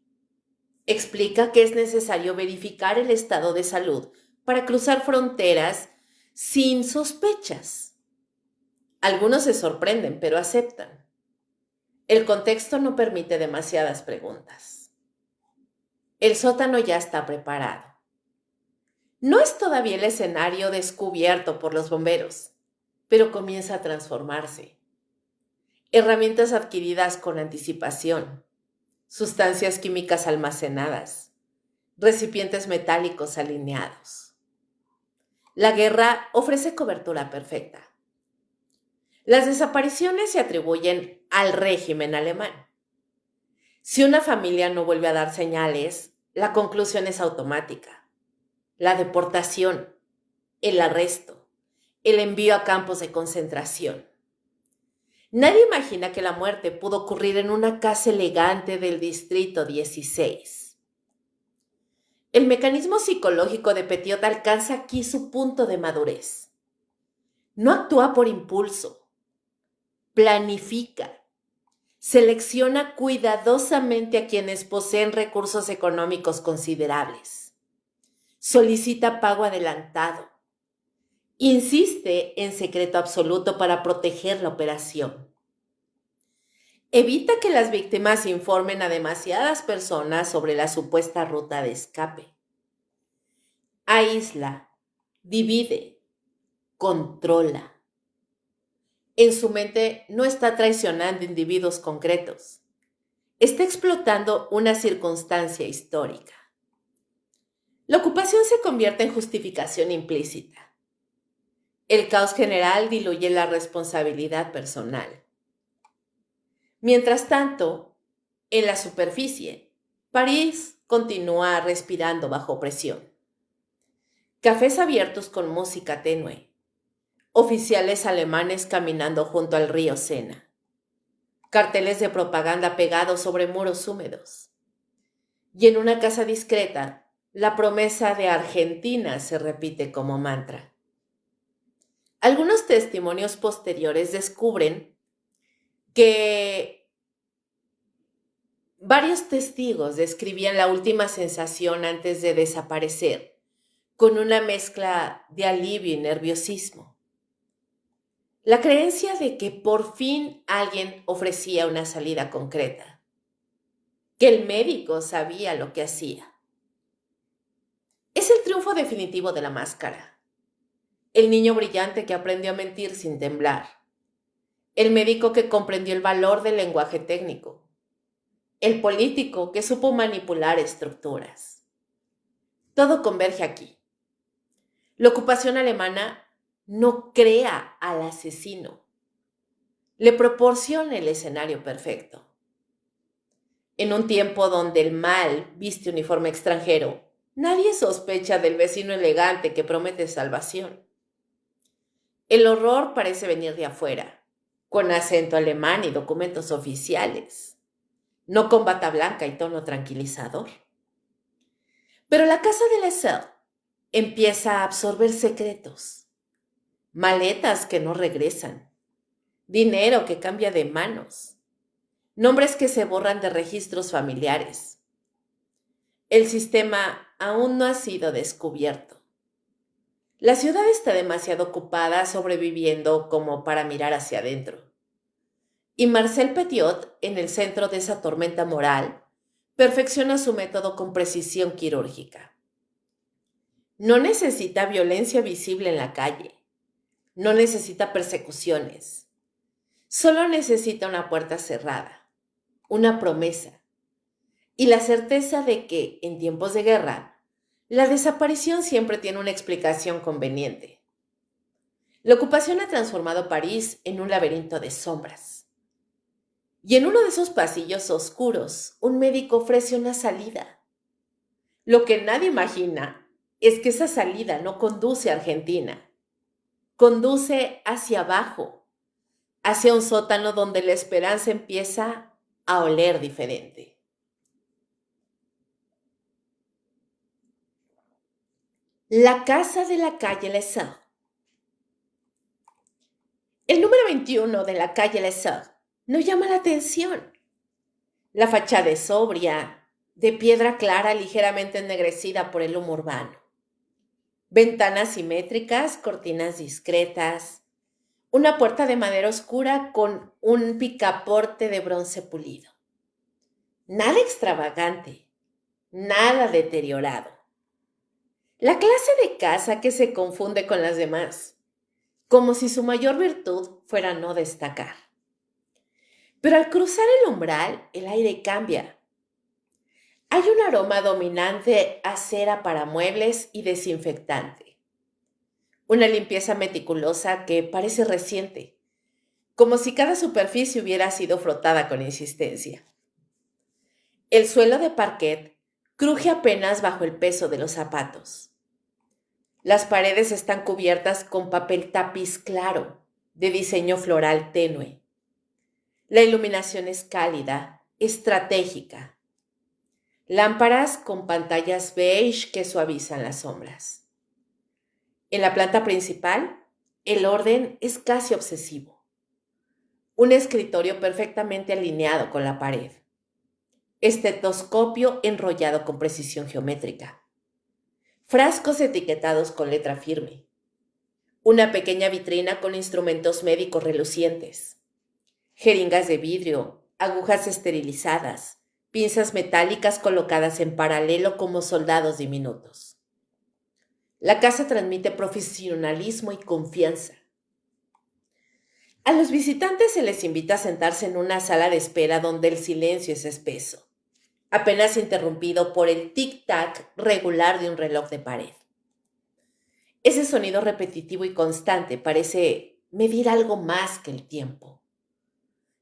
Explica que es necesario verificar el estado de salud para cruzar fronteras sin sospechas. Algunos se sorprenden, pero aceptan. El contexto no permite demasiadas preguntas. El sótano ya está preparado. No es todavía el escenario descubierto por los bomberos, pero comienza a transformarse. Herramientas adquiridas con anticipación, sustancias químicas almacenadas, recipientes metálicos alineados. La guerra ofrece cobertura perfecta. Las desapariciones se atribuyen al régimen alemán. Si una familia no vuelve a dar señales, la conclusión es automática. La deportación, el arresto, el envío a campos de concentración. Nadie imagina que la muerte pudo ocurrir en una casa elegante del Distrito 16. El mecanismo psicológico de Petiot alcanza aquí su punto de madurez. No actúa por impulso. Planifica. Selecciona cuidadosamente a quienes poseen recursos económicos considerables. Solicita pago adelantado. Insiste en secreto absoluto para proteger la operación. Evita que las víctimas informen a demasiadas personas sobre la supuesta ruta de escape. Aísla, divide, controla. En su mente no está traicionando individuos concretos. Está explotando una circunstancia histórica. La ocupación se convierte en justificación implícita. El caos general diluye la responsabilidad personal. Mientras tanto, en la superficie, París continúa respirando bajo presión. Cafés abiertos con música tenue. Oficiales alemanes caminando junto al río Sena. Carteles de propaganda pegados sobre muros húmedos. Y en una casa discreta, la promesa de Argentina se repite como mantra. Algunos testimonios posteriores descubren que varios testigos describían la última sensación antes de desaparecer, con una mezcla de alivio y nerviosismo. La creencia de que por fin alguien ofrecía una salida concreta, que el médico sabía lo que hacía. Es el triunfo definitivo de la máscara. El niño brillante que aprendió a mentir sin temblar. El médico que comprendió el valor del lenguaje técnico. El político que supo manipular estructuras. Todo converge aquí. La ocupación alemana no crea al asesino. Le proporciona el escenario perfecto. En un tiempo donde el mal viste uniforme extranjero, nadie sospecha del vecino elegante que promete salvación. El horror parece venir de afuera, con acento alemán y documentos oficiales, no con bata blanca y tono tranquilizador. Pero la casa de Lae'zel empieza a absorber secretos, maletas que no regresan, dinero que cambia de manos, nombres que se borran de registros familiares. El sistema aún no ha sido descubierto. La ciudad está demasiado ocupada sobreviviendo como para mirar hacia adentro. Y Marcel Petiot, en el centro de esa tormenta moral, perfecciona su método con precisión quirúrgica. No necesita violencia visible en la calle. No necesita persecuciones. Solo necesita una puerta cerrada, una promesa y la certeza de que, en tiempos de guerra, la desaparición siempre tiene una explicación conveniente. La ocupación ha transformado París en un laberinto de sombras. Y en uno de esos pasillos oscuros, un médico ofrece una salida. Lo que nadie imagina es que esa salida no conduce a Argentina, conduce hacia abajo, hacia un sótano donde la esperanza empieza a oler diferente. La casa de la calle Les Sœurs. El número 21 de la calle Les Sœurs no llama la atención. La fachada es sobria, de piedra clara ligeramente ennegrecida por el humo urbano. Ventanas simétricas, cortinas discretas, una puerta de madera oscura con un picaporte de bronce pulido. Nada extravagante, nada deteriorado. La clase de casa que se confunde con las demás, como si su mayor virtud fuera no destacar. Pero al cruzar el umbral, el aire cambia. Hay un aroma dominante a cera para muebles y desinfectante. Una limpieza meticulosa que parece reciente, como si cada superficie hubiera sido frotada con insistencia. El suelo de parquet cruje apenas bajo el peso de los zapatos. Las paredes están cubiertas con papel tapiz claro, de diseño floral tenue. La iluminación es cálida, estratégica. Lámparas con pantallas beige que suavizan las sombras. En la planta principal, el orden es casi obsesivo. Un escritorio perfectamente alineado con la pared. Estetoscopio enrollado con precisión geométrica. Frascos etiquetados con letra firme. Una pequeña vitrina con instrumentos médicos relucientes. Jeringas de vidrio, agujas esterilizadas, pinzas metálicas colocadas en paralelo como soldados diminutos. La casa transmite profesionalismo y confianza. A los visitantes se les invita a sentarse en una sala de espera donde el silencio es espeso, apenas interrumpido por el tic-tac regular de un reloj de pared. Ese sonido repetitivo y constante parece medir algo más que el tiempo.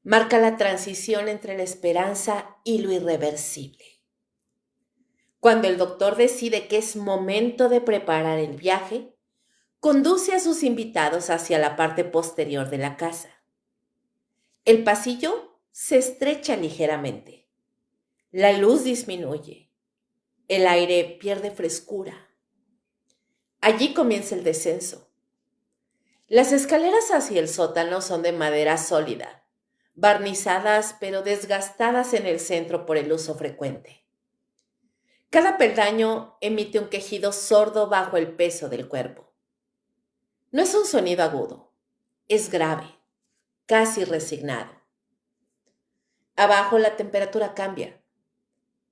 Marca la transición entre la esperanza y lo irreversible. Cuando el doctor decide que es momento de preparar el viaje, conduce a sus invitados hacia la parte posterior de la casa. El pasillo se estrecha ligeramente. La luz disminuye. El aire pierde frescura. Allí comienza el descenso. Las escaleras hacia el sótano son de madera sólida, barnizadas pero desgastadas en el centro por el uso frecuente. Cada peldaño emite un quejido sordo bajo el peso del cuerpo. No es un sonido agudo, es grave, casi resignado. Abajo la temperatura cambia.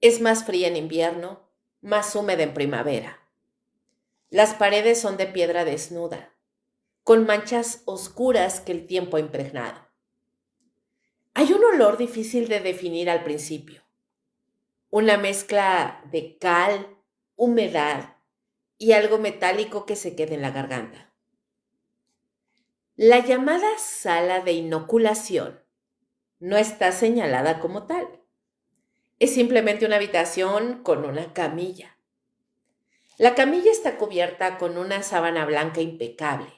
Es más fría en invierno, más húmeda en primavera. Las paredes son de piedra desnuda, con manchas oscuras que el tiempo ha impregnado. Hay un olor difícil de definir al principio. Una mezcla de cal, humedad y algo metálico que se queda en la garganta. La llamada sala de inoculación no está señalada como tal. Es simplemente una habitación con una camilla. La camilla está cubierta con una sábana blanca impecable,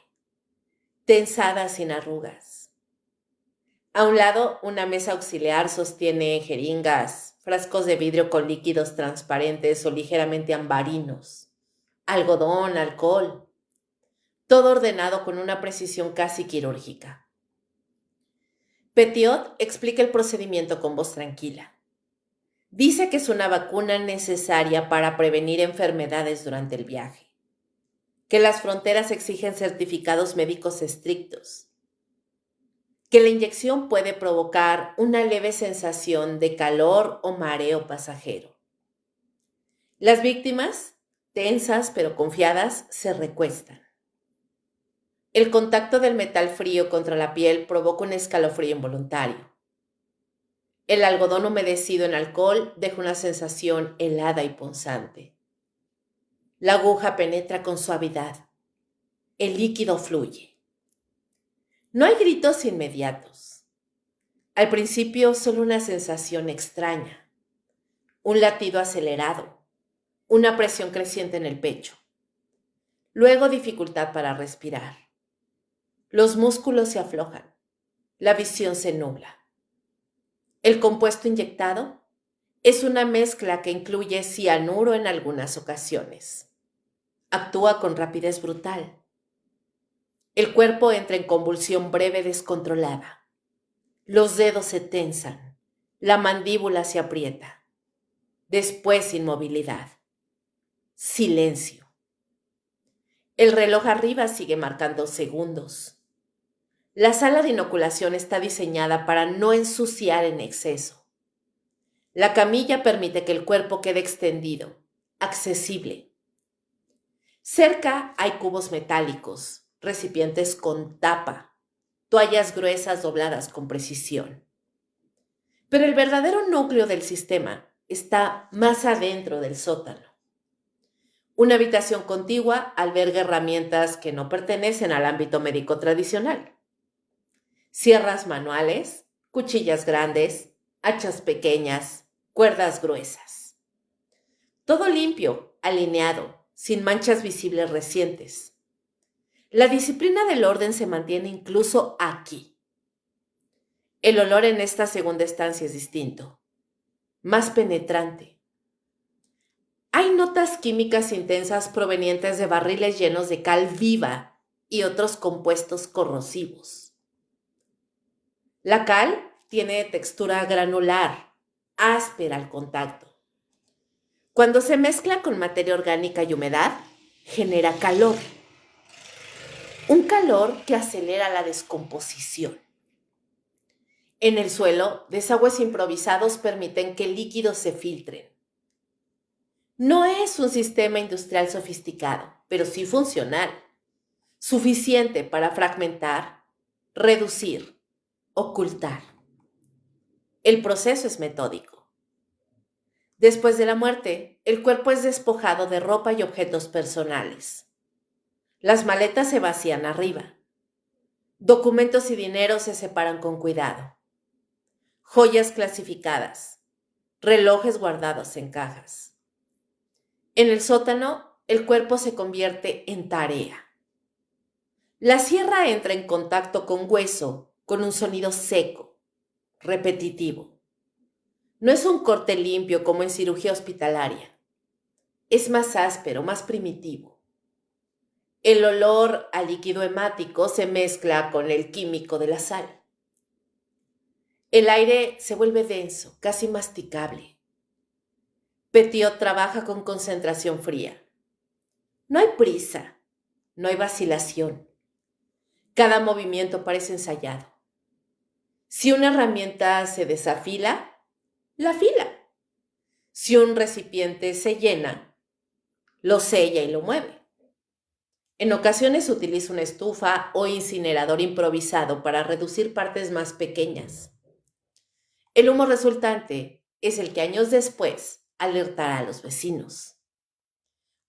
tensada sin arrugas. A un lado, una mesa auxiliar sostiene jeringas, frascos de vidrio con líquidos transparentes o ligeramente ambarinos, algodón, alcohol, todo ordenado con una precisión casi quirúrgica. Petiot explica el procedimiento con voz tranquila. Dice que es una vacuna necesaria para prevenir enfermedades durante el viaje, que las fronteras exigen certificados médicos estrictos, que la inyección puede provocar una leve sensación de calor o mareo pasajero. Las víctimas, tensas pero confiadas, se recuestan. El contacto del metal frío contra la piel provoca un escalofrío involuntario. El algodón humedecido en alcohol deja una sensación helada y punzante. La aguja penetra con suavidad. El líquido fluye. No hay gritos inmediatos. Al principio solo una sensación extraña, un latido acelerado, una presión creciente en el pecho. Luego dificultad para respirar. Los músculos se aflojan. La visión se nubla. El compuesto inyectado es una mezcla que incluye cianuro en algunas ocasiones. Actúa con rapidez brutal. El cuerpo entra en convulsión breve descontrolada. Los dedos se tensan. La mandíbula se aprieta. Después inmovilidad. Silencio. El reloj arriba sigue marcando segundos. La sala de inoculación está diseñada para no ensuciar en exceso. La camilla permite que el cuerpo quede extendido, accesible. Cerca hay cubos metálicos, recipientes con tapa, toallas gruesas dobladas con precisión. Pero el verdadero núcleo del sistema está más adentro del sótano. Una habitación contigua alberga herramientas que no pertenecen al ámbito médico tradicional. Sierras manuales, cuchillas grandes, hachas pequeñas, cuerdas gruesas. Todo limpio, alineado, sin manchas visibles recientes. La disciplina del orden se mantiene incluso aquí. El olor en esta segunda estancia es distinto, más penetrante. Hay notas químicas intensas provenientes de barriles llenos de cal viva y otros compuestos corrosivos. La cal tiene textura granular, áspera al contacto. Cuando se mezcla con materia orgánica y humedad, genera calor. Un calor que acelera la descomposición. En el suelo, desagües improvisados permiten que líquidos se filtren. No es un sistema industrial sofisticado, pero sí funcional, suficiente para fragmentar, reducir, ocultar. El proceso es metódico. Después de la muerte, el cuerpo es despojado de ropa y objetos personales. Las maletas se vacían arriba. Documentos y dinero se separan con cuidado. Joyas clasificadas. Relojes guardados en cajas. En el sótano, el cuerpo se convierte en tarea. La sierra entra en contacto con hueso con un sonido seco, repetitivo. No es un corte limpio como en cirugía hospitalaria. Es más áspero, más primitivo. El olor a líquido hemático se mezcla con el químico de la sal. El aire se vuelve denso, casi masticable. Petiot trabaja con concentración fría. No hay prisa, no hay vacilación. Cada movimiento parece ensayado. Si una herramienta se desafila, la afila. Si un recipiente se llena, lo sella y lo mueve. En ocasiones utiliza una estufa o incinerador improvisado para reducir partes más pequeñas. El humo resultante es el que años después alertará a los vecinos.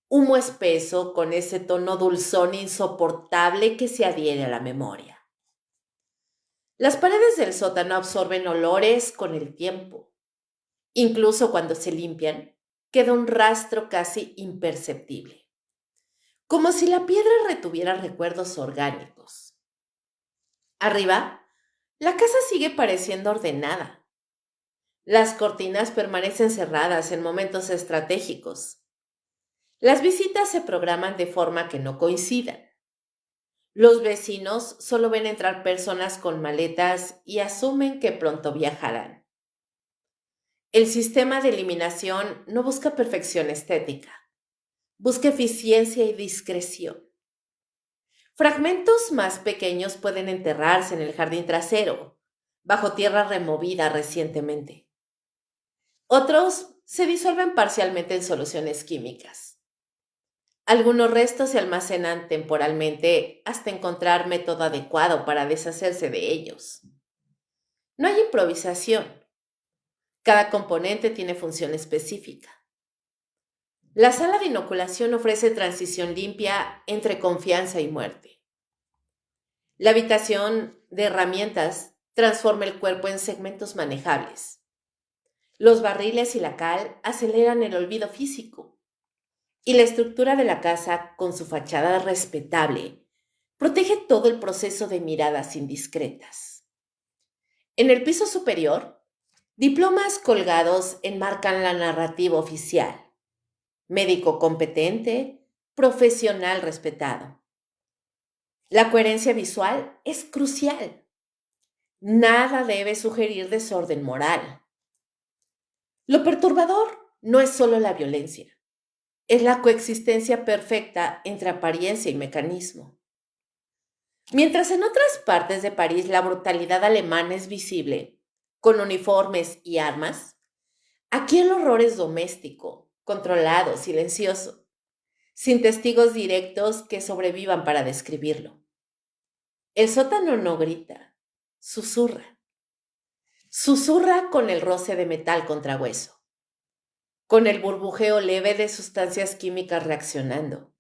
Humo espeso con ese tono dulzón insoportable que se adhiere a la memoria. Las paredes del sótano absorben olores con el tiempo. Incluso cuando se limpian, queda un rastro casi imperceptible, como si la piedra retuviera recuerdos orgánicos. Arriba, la casa sigue pareciendo ordenada. Las cortinas permanecen cerradas en momentos estratégicos. Las visitas se programan de forma que no coincidan. Los vecinos solo ven entrar personas con maletas y asumen que pronto viajarán. El sistema de eliminación no busca perfección estética, busca eficiencia y discreción. Fragmentos más pequeños pueden enterrarse en el jardín trasero, bajo tierra removida recientemente. Otros se disuelven parcialmente en soluciones químicas. Algunos restos se almacenan temporalmente hasta encontrar método adecuado para deshacerse de ellos. No hay improvisación. Cada componente tiene función específica. La sala de inoculación ofrece transición limpia entre confianza y muerte. La habitación de herramientas transforma el cuerpo en segmentos manejables. Los barriles y la cal aceleran el olvido físico. Y la estructura de la casa, con su fachada respetable, protege todo el proceso de miradas indiscretas. En el piso superior, diplomas colgados enmarcan la narrativa oficial. Médico competente, profesional respetado. La coherencia visual es crucial. Nada debe sugerir desorden moral. Lo perturbador no es solo la violencia, es la coexistencia perfecta entre apariencia y mecanismo. Mientras en otras partes de París la brutalidad alemana es visible, con uniformes y armas, aquí el horror es doméstico, controlado, silencioso, sin testigos directos que sobrevivan para describirlo. El sótano no grita, susurra. Susurra con el roce de metal contra hueso, con el burbujeo leve de sustancias químicas reaccionando,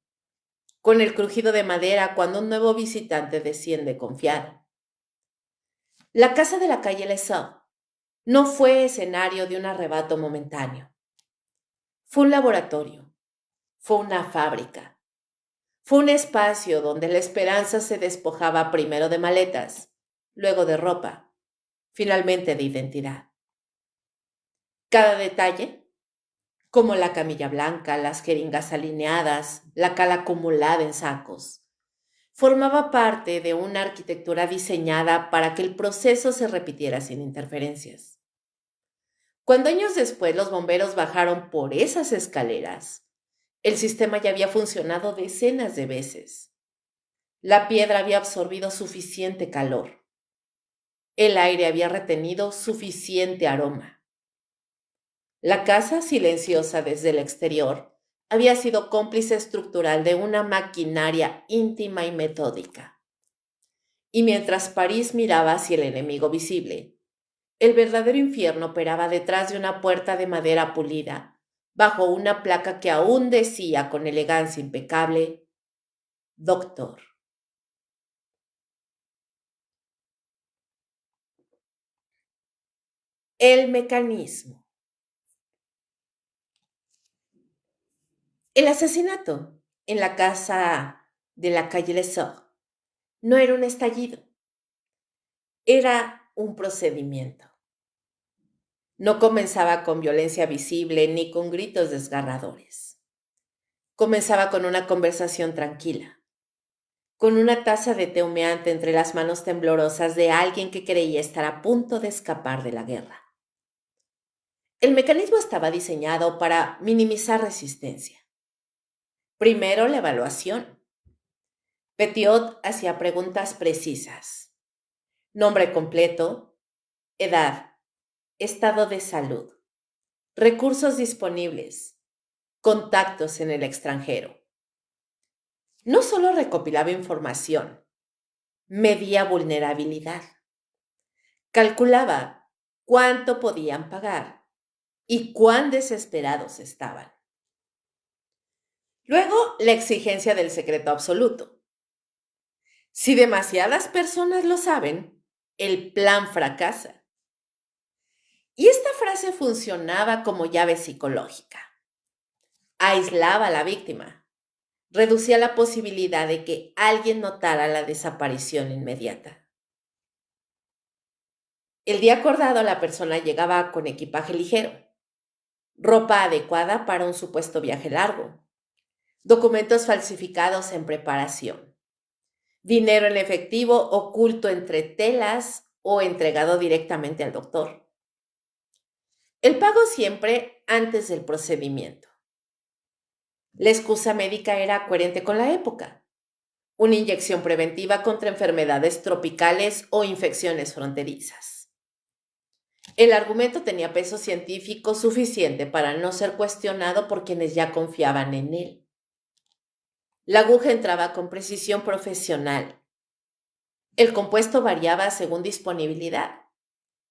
con el crujido de madera cuando un nuevo visitante desciende confiado. La casa de la calle Les Saules no fue escenario de un arrebato momentáneo. Fue un laboratorio, fue una fábrica, fue un espacio donde la esperanza se despojaba primero de maletas, luego de ropa, finalmente de identidad. Cada detalle, como la camilla blanca, las jeringas alineadas, la cal acumulada en sacos, formaba parte de una arquitectura diseñada para que el proceso se repitiera sin interferencias. Cuando años después los bomberos bajaron por esas escaleras, el sistema ya había funcionado decenas de veces. La piedra había absorbido suficiente calor. El aire había retenido suficiente aroma. La casa, silenciosa desde el exterior, había sido cómplice estructural de una maquinaria íntima y metódica. Y mientras París miraba hacia el enemigo visible, el verdadero infierno operaba detrás de una puerta de madera pulida, bajo una placa que aún decía con elegancia impecable, Doctor. El mecanismo. El asesinato en la casa de la calle Les Saules no era un estallido, era un procedimiento. No comenzaba con violencia visible ni con gritos desgarradores. Comenzaba con una conversación tranquila, con una taza de té humeante entre las manos temblorosas de alguien que creía estar a punto de escapar de la guerra. El mecanismo estaba diseñado para minimizar resistencia. Primero, la evaluación. Petiot hacía preguntas precisas. Nombre completo, edad, estado de salud, recursos disponibles, contactos en el extranjero. No solo recopilaba información, medía vulnerabilidad. Calculaba cuánto podían pagar y cuán desesperados estaban. Luego, la exigencia del secreto absoluto. Si demasiadas personas lo saben, el plan fracasa. Y esta frase funcionaba como llave psicológica. Aislaba a la víctima, reducía la posibilidad de que alguien notara la desaparición inmediata. El día acordado, la persona llegaba con equipaje ligero, ropa adecuada para un supuesto viaje largo, documentos falsificados en preparación, dinero en efectivo oculto entre telas o entregado directamente al doctor. El pago siempre antes del procedimiento. La excusa médica era coherente con la época. Una inyección preventiva contra enfermedades tropicales o infecciones fronterizas. El argumento tenía peso científico suficiente para no ser cuestionado por quienes ya confiaban en él. La aguja entraba con precisión profesional. El compuesto variaba según disponibilidad,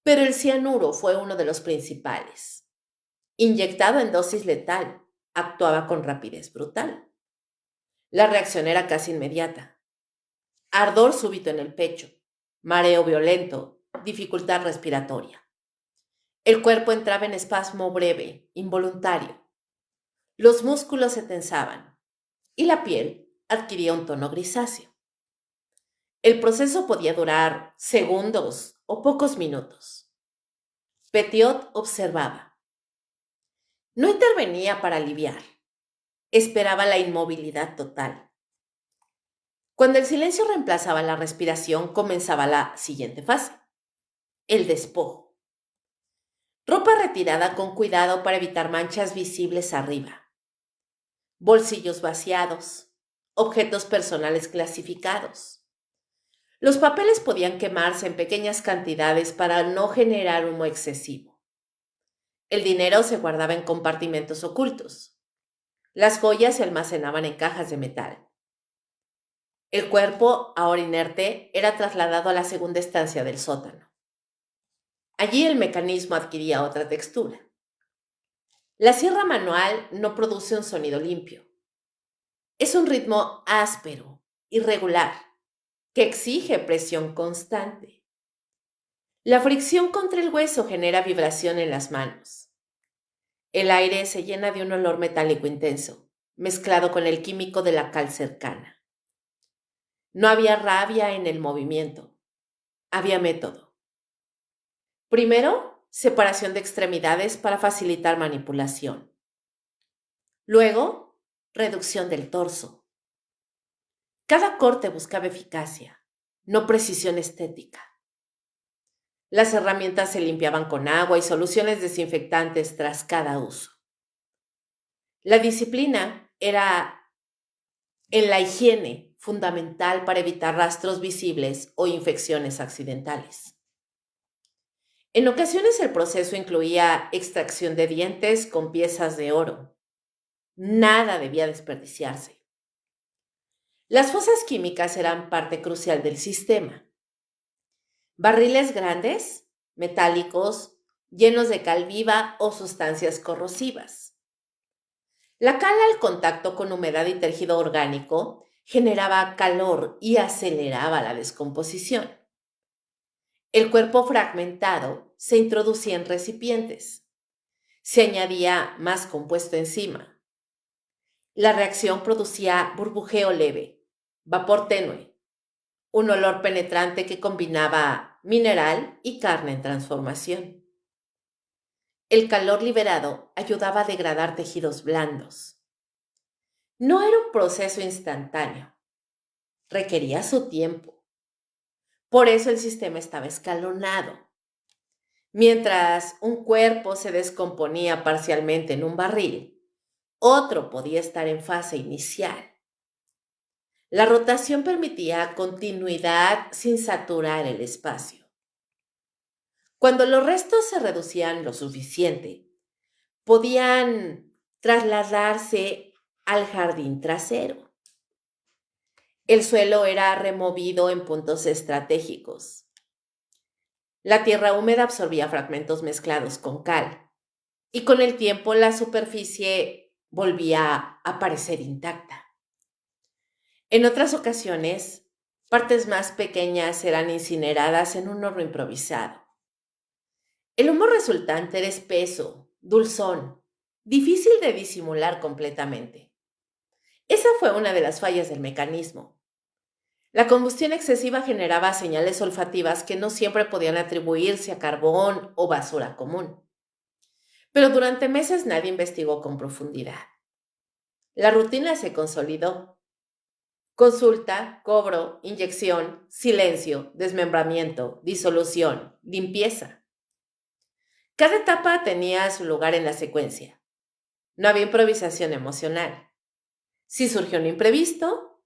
pero el cianuro fue uno de los principales. Inyectado en dosis letal, actuaba con rapidez brutal. La reacción era casi inmediata. Ardor súbito en el pecho, mareo violento, dificultad respiratoria. El cuerpo entraba en espasmo breve, involuntario. Los músculos se tensaban y la piel adquiría un tono grisáceo. El proceso podía durar segundos o pocos minutos. Petiot observaba. No intervenía para aliviar. Esperaba la inmovilidad total. Cuando el silencio reemplazaba la respiración, comenzaba la siguiente fase, el despojo. Ropa retirada con cuidado para evitar manchas visibles arriba. Bolsillos vaciados. Objetos personales clasificados. Los papeles podían quemarse en pequeñas cantidades para no generar humo excesivo. El dinero se guardaba en compartimentos ocultos. Las joyas se almacenaban en cajas de metal. El cuerpo, ahora inerte, era trasladado a la segunda estancia del sótano. Allí el mecanismo adquiría otra textura. La sierra manual no produce un sonido limpio. Es un ritmo áspero, irregular, que exige presión constante. La fricción contra el hueso genera vibración en las manos. El aire se llena de un olor metálico intenso, mezclado con el químico de la cal cercana. No había rabia en el movimiento, había método. Primero, separación de extremidades para facilitar manipulación. Luego, reducción del torso. Cada corte buscaba eficacia, no precisión estética. Las herramientas se limpiaban con agua y soluciones desinfectantes tras cada uso. La disciplina era en la higiene fundamental para evitar rastros visibles o infecciones accidentales. En ocasiones el proceso incluía extracción de dientes con piezas de oro. Nada debía desperdiciarse. Las fosas químicas eran parte crucial del sistema. Barriles grandes, metálicos, llenos de cal viva o sustancias corrosivas. La cal al contacto con humedad y tejido orgánico generaba calor y aceleraba la descomposición. El cuerpo fragmentado se introducía en recipientes. Se añadía más compuesto encima. La reacción producía burbujeo leve, vapor tenue, un olor penetrante que combinaba mineral y carne en transformación. El calor liberado ayudaba a degradar tejidos blandos. No era un proceso instantáneo, requería su tiempo. Por eso el sistema estaba escalonado. Mientras un cuerpo se descomponía parcialmente en un barril, otro podía estar en fase inicial. La rotación permitía continuidad sin saturar el espacio. Cuando los restos se reducían lo suficiente, podían trasladarse al jardín trasero. El suelo era removido en puntos estratégicos. La tierra húmeda absorbía fragmentos mezclados con cal y con el tiempo la superficie volvía a aparecer intacta. En otras ocasiones, partes más pequeñas eran incineradas en un horno improvisado. El humo resultante era espeso, dulzón, difícil de disimular completamente. Esa fue una de las fallas del mecanismo. La combustión excesiva generaba señales olfativas que no siempre podían atribuirse a carbón o basura común. Pero durante meses nadie investigó con profundidad. La rutina se consolidó. Consulta, cobro, inyección, silencio, desmembramiento, disolución, limpieza. Cada etapa tenía su lugar en la secuencia. No había improvisación emocional. Si surgió un imprevisto,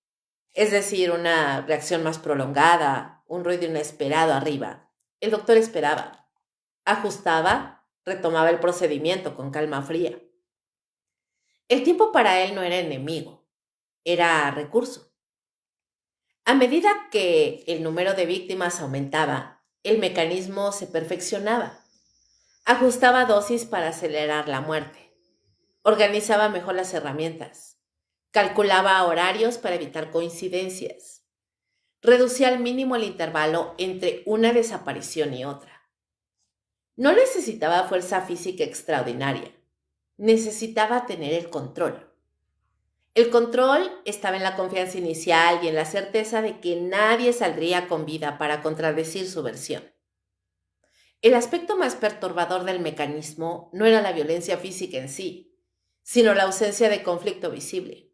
es decir, una reacción más prolongada, un ruido inesperado arriba, el doctor esperaba, ajustaba, retomaba el procedimiento con calma fría. El tiempo para él no era enemigo, era recurso. A medida que el número de víctimas aumentaba, el mecanismo se perfeccionaba. Ajustaba dosis para acelerar la muerte. Organizaba mejor las herramientas. Calculaba horarios para evitar coincidencias. Reducía al mínimo el intervalo entre una desaparición y otra. No necesitaba fuerza física extraordinaria. Necesitaba tener el control. El control estaba en la confianza inicial y en la certeza de que nadie saldría con vida para contradecir su versión. El aspecto más perturbador del mecanismo no era la violencia física en sí, sino la ausencia de conflicto visible.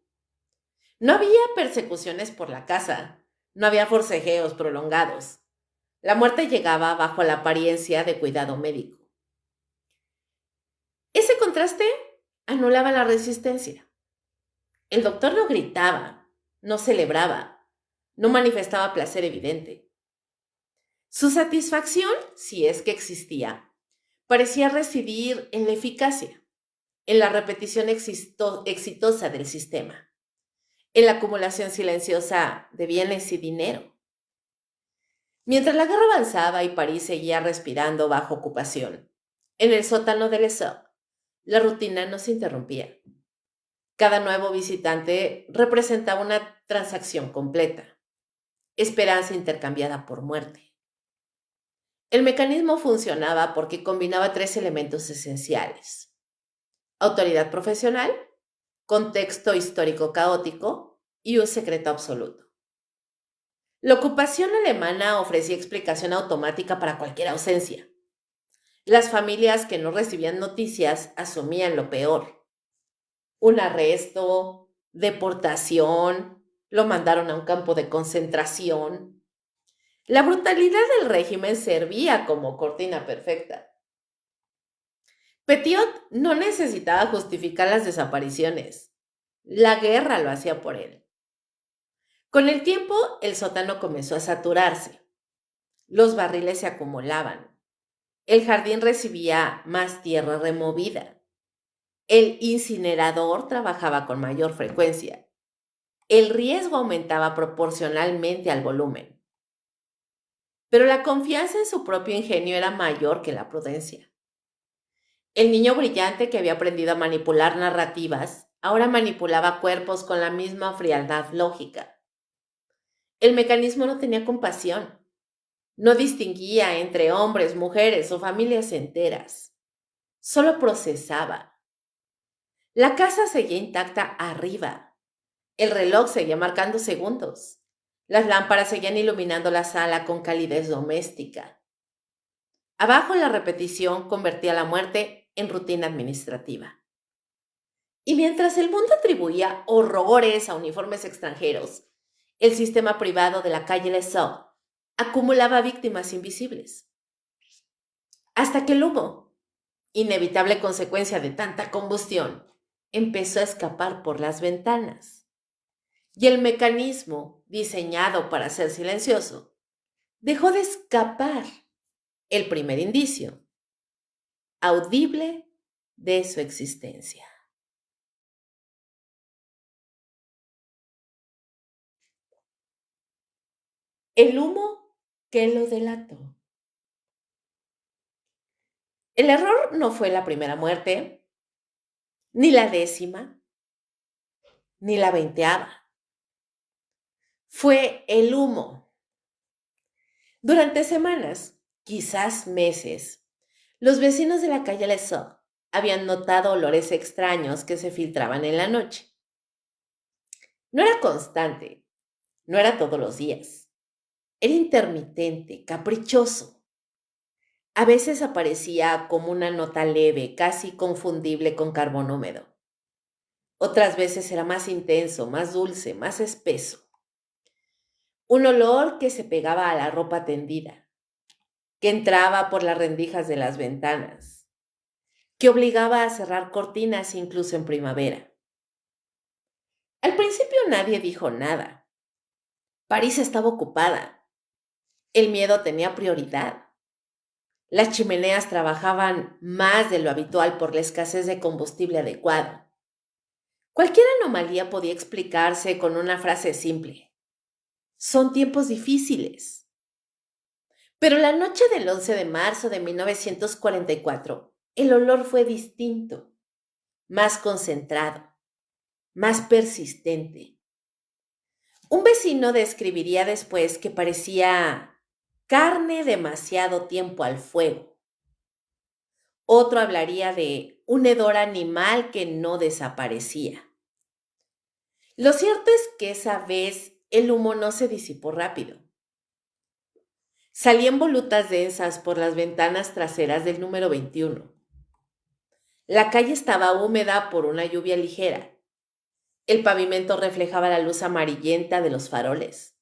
No había persecuciones por la casa, no había forcejeos prolongados. La muerte llegaba bajo la apariencia de cuidado médico. Ese contraste anulaba la resistencia. El doctor no gritaba, no celebraba, no manifestaba placer evidente. Su satisfacción, si es que existía, parecía residir en la eficacia, en la repetición exitosa del sistema, en la acumulación silenciosa de bienes y dinero. Mientras la guerra avanzaba y París seguía respirando bajo ocupación, en el sótano del ESOP, la rutina no se interrumpía. Cada nuevo visitante representaba una transacción completa, esperanza intercambiada por muerte. El mecanismo funcionaba porque combinaba tres elementos esenciales: autoridad profesional, contexto histórico caótico y un secreto absoluto. La ocupación alemana ofrecía explicación automática para cualquier ausencia. Las familias que no recibían noticias asumían lo peor: un arresto, deportación, lo mandaron a un campo de concentración. La brutalidad del régimen servía como cortina perfecta. Petiot no necesitaba justificar las desapariciones. La guerra lo hacía por él. Con el tiempo, el sótano comenzó a saturarse. Los barriles se acumulaban. El jardín recibía más tierra removida. El incinerador trabajaba con mayor frecuencia. El riesgo aumentaba proporcionalmente al volumen. Pero la confianza en su propio ingenio era mayor que la prudencia. El niño brillante que había aprendido a manipular narrativas ahora manipulaba cuerpos con la misma frialdad lógica. El mecanismo no tenía compasión. No distinguía entre hombres, mujeres o familias enteras. Solo procesaba. La casa seguía intacta arriba. El reloj seguía marcando segundos. Las lámparas seguían iluminando la sala con calidez doméstica. Abajo la repetición convertía la muerte en rutina administrativa. Y mientras el mundo atribuía horrores a uniformes extranjeros, el sistema privado de la calle Les Sceaux acumulaba víctimas invisibles. Hasta que el humo, inevitable consecuencia de tanta combustión, empezó a escapar por las ventanas. Y el mecanismo, diseñado para ser silencioso, dejó de escapar el primer indicio audible de su existencia. El humo que lo delató. El error no fue la primera muerte, ni la décima, ni la 20ª. Fue el humo. Durante semanas, quizás meses, los vecinos de la calle Les Sceaux habían notado olores extraños que se filtraban en la noche. No era constante, no era todos los días. Era intermitente, caprichoso. A veces aparecía como una nota leve, casi confundible con carbón húmedo. Otras veces era más intenso, más dulce, más espeso. Un olor que se pegaba a la ropa tendida, que entraba por las rendijas de las ventanas, que obligaba a cerrar cortinas incluso en primavera. Al principio nadie dijo nada. París estaba ocupada. El miedo tenía prioridad. Las chimeneas trabajaban más de lo habitual por la escasez de combustible adecuado. Cualquier anomalía podía explicarse con una frase simple. Son tiempos difíciles. Pero la noche del 11 de marzo de 1944, el olor fue distinto, más concentrado, más persistente. Un vecino describiría después que parecía carne demasiado tiempo al fuego. Otro hablaría de un hedor animal que no desaparecía. Lo cierto es que esa vez el humo no se disipó rápido. Salían volutas densas por las ventanas traseras del número 21. La calle estaba húmeda por una lluvia ligera. El pavimento reflejaba la luz amarillenta de los faroles.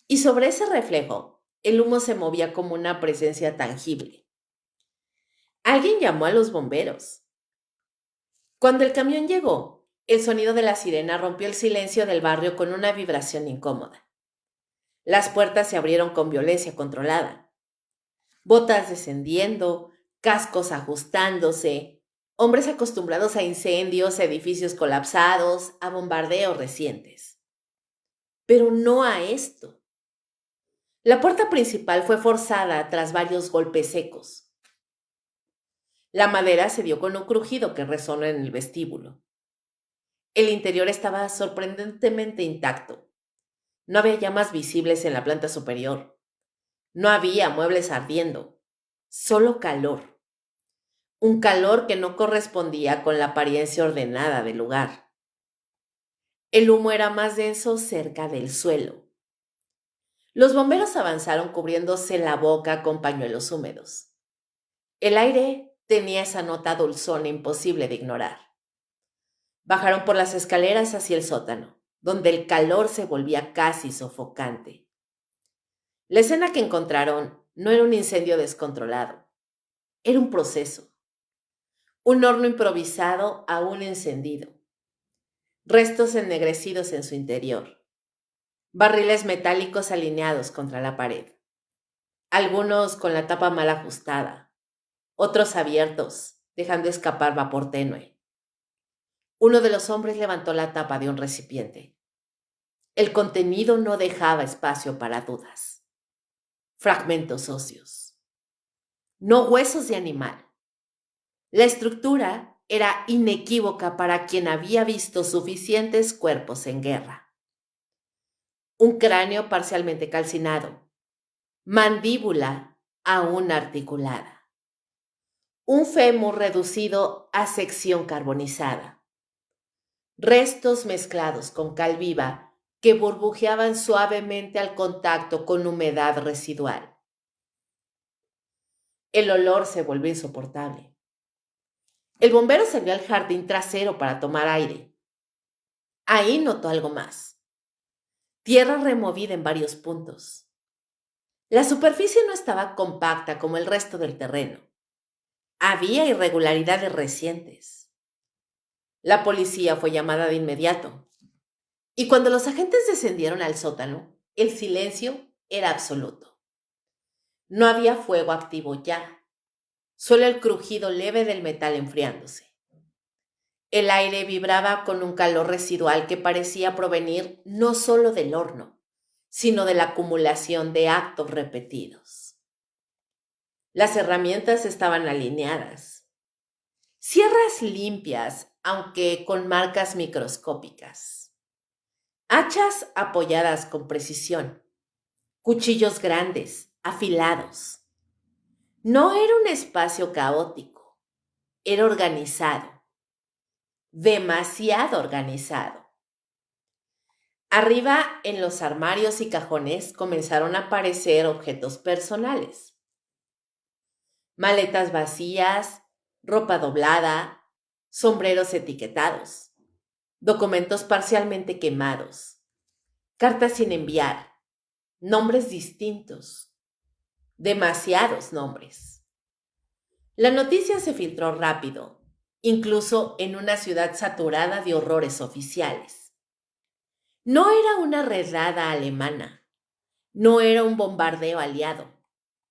Y sobre ese reflejo, el humo se movía como una presencia tangible. Alguien llamó a los bomberos. Cuando el camión llegó, el sonido de la sirena rompió el silencio del barrio con una vibración incómoda. Las puertas se abrieron con violencia controlada. Botas descendiendo, cascos ajustándose, hombres acostumbrados a incendios, edificios colapsados, a bombardeos recientes. Pero no a esto. La puerta principal fue forzada tras varios golpes secos. La madera se dio con un crujido que resonó en el vestíbulo. El interior estaba sorprendentemente intacto. No había llamas visibles en la planta superior. No había muebles ardiendo. Solo calor. Un calor que no correspondía con la apariencia ordenada del lugar. El humo era más denso cerca del suelo. Los bomberos avanzaron cubriéndose la boca con pañuelos húmedos. El aire tenía esa nota dulzona imposible de ignorar. Bajaron por las escaleras hacia el sótano, donde el calor se volvía casi sofocante. La escena que encontraron no era un incendio descontrolado, era un proceso. Un horno improvisado aún encendido. Restos ennegrecidos en su interior. Barriles metálicos alineados contra la pared. Algunos con la tapa mal ajustada, otros abiertos, dejando escapar vapor tenue. Uno de los hombres levantó la tapa de un recipiente. El contenido no dejaba espacio para dudas. Fragmentos óseos. No huesos de animal. La estructura era inequívoca para quien había visto suficientes cuerpos en guerra. Un cráneo parcialmente calcinado. Mandíbula aún articulada. Un fémur reducido a sección carbonizada. Restos mezclados con cal viva que burbujeaban suavemente al contacto con humedad residual. El olor se volvió insoportable. El bombero salió al jardín trasero para tomar aire. Ahí notó algo más. Tierra removida en varios puntos. La superficie no estaba compacta como el resto del terreno. Había irregularidades recientes. La policía fue llamada de inmediato. Y cuando los agentes descendieron al sótano, el silencio era absoluto. No había fuego activo ya, solo el crujido leve del metal enfriándose. El aire vibraba con un calor residual que parecía provenir no solo del horno, sino de la acumulación de actos repetidos. Las herramientas estaban alineadas. Sierras limpias, aunque con marcas microscópicas. Hachas apoyadas con precisión. Cuchillos grandes, afilados. No era un espacio caótico, era organizado, demasiado organizado. Arriba, en los armarios y cajones, comenzaron a aparecer objetos personales. Maletas vacías, ropa doblada, sombreros etiquetados, documentos parcialmente quemados, cartas sin enviar, nombres distintos, demasiados nombres. La noticia se filtró rápido, incluso en una ciudad saturada de horrores oficiales. No era una redada alemana, no era un bombardeo aliado,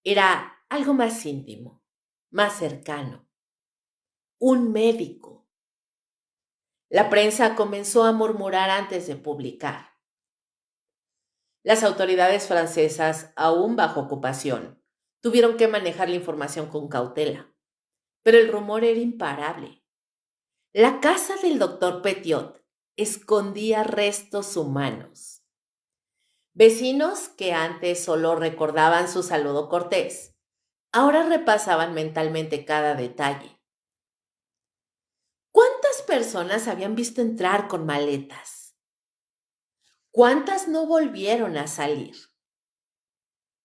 era algo más íntimo, más cercano. Un médico. La prensa comenzó a murmurar antes de publicar. Las autoridades francesas, aún bajo ocupación, tuvieron que manejar la información con cautela, pero el rumor era imparable. La casa del doctor Petiot escondía restos humanos. Vecinos que antes solo recordaban su saludo cortés, ahora repasaban mentalmente cada detalle. ¿Cuántas personas habían visto entrar con maletas? ¿Cuántas no volvieron a salir?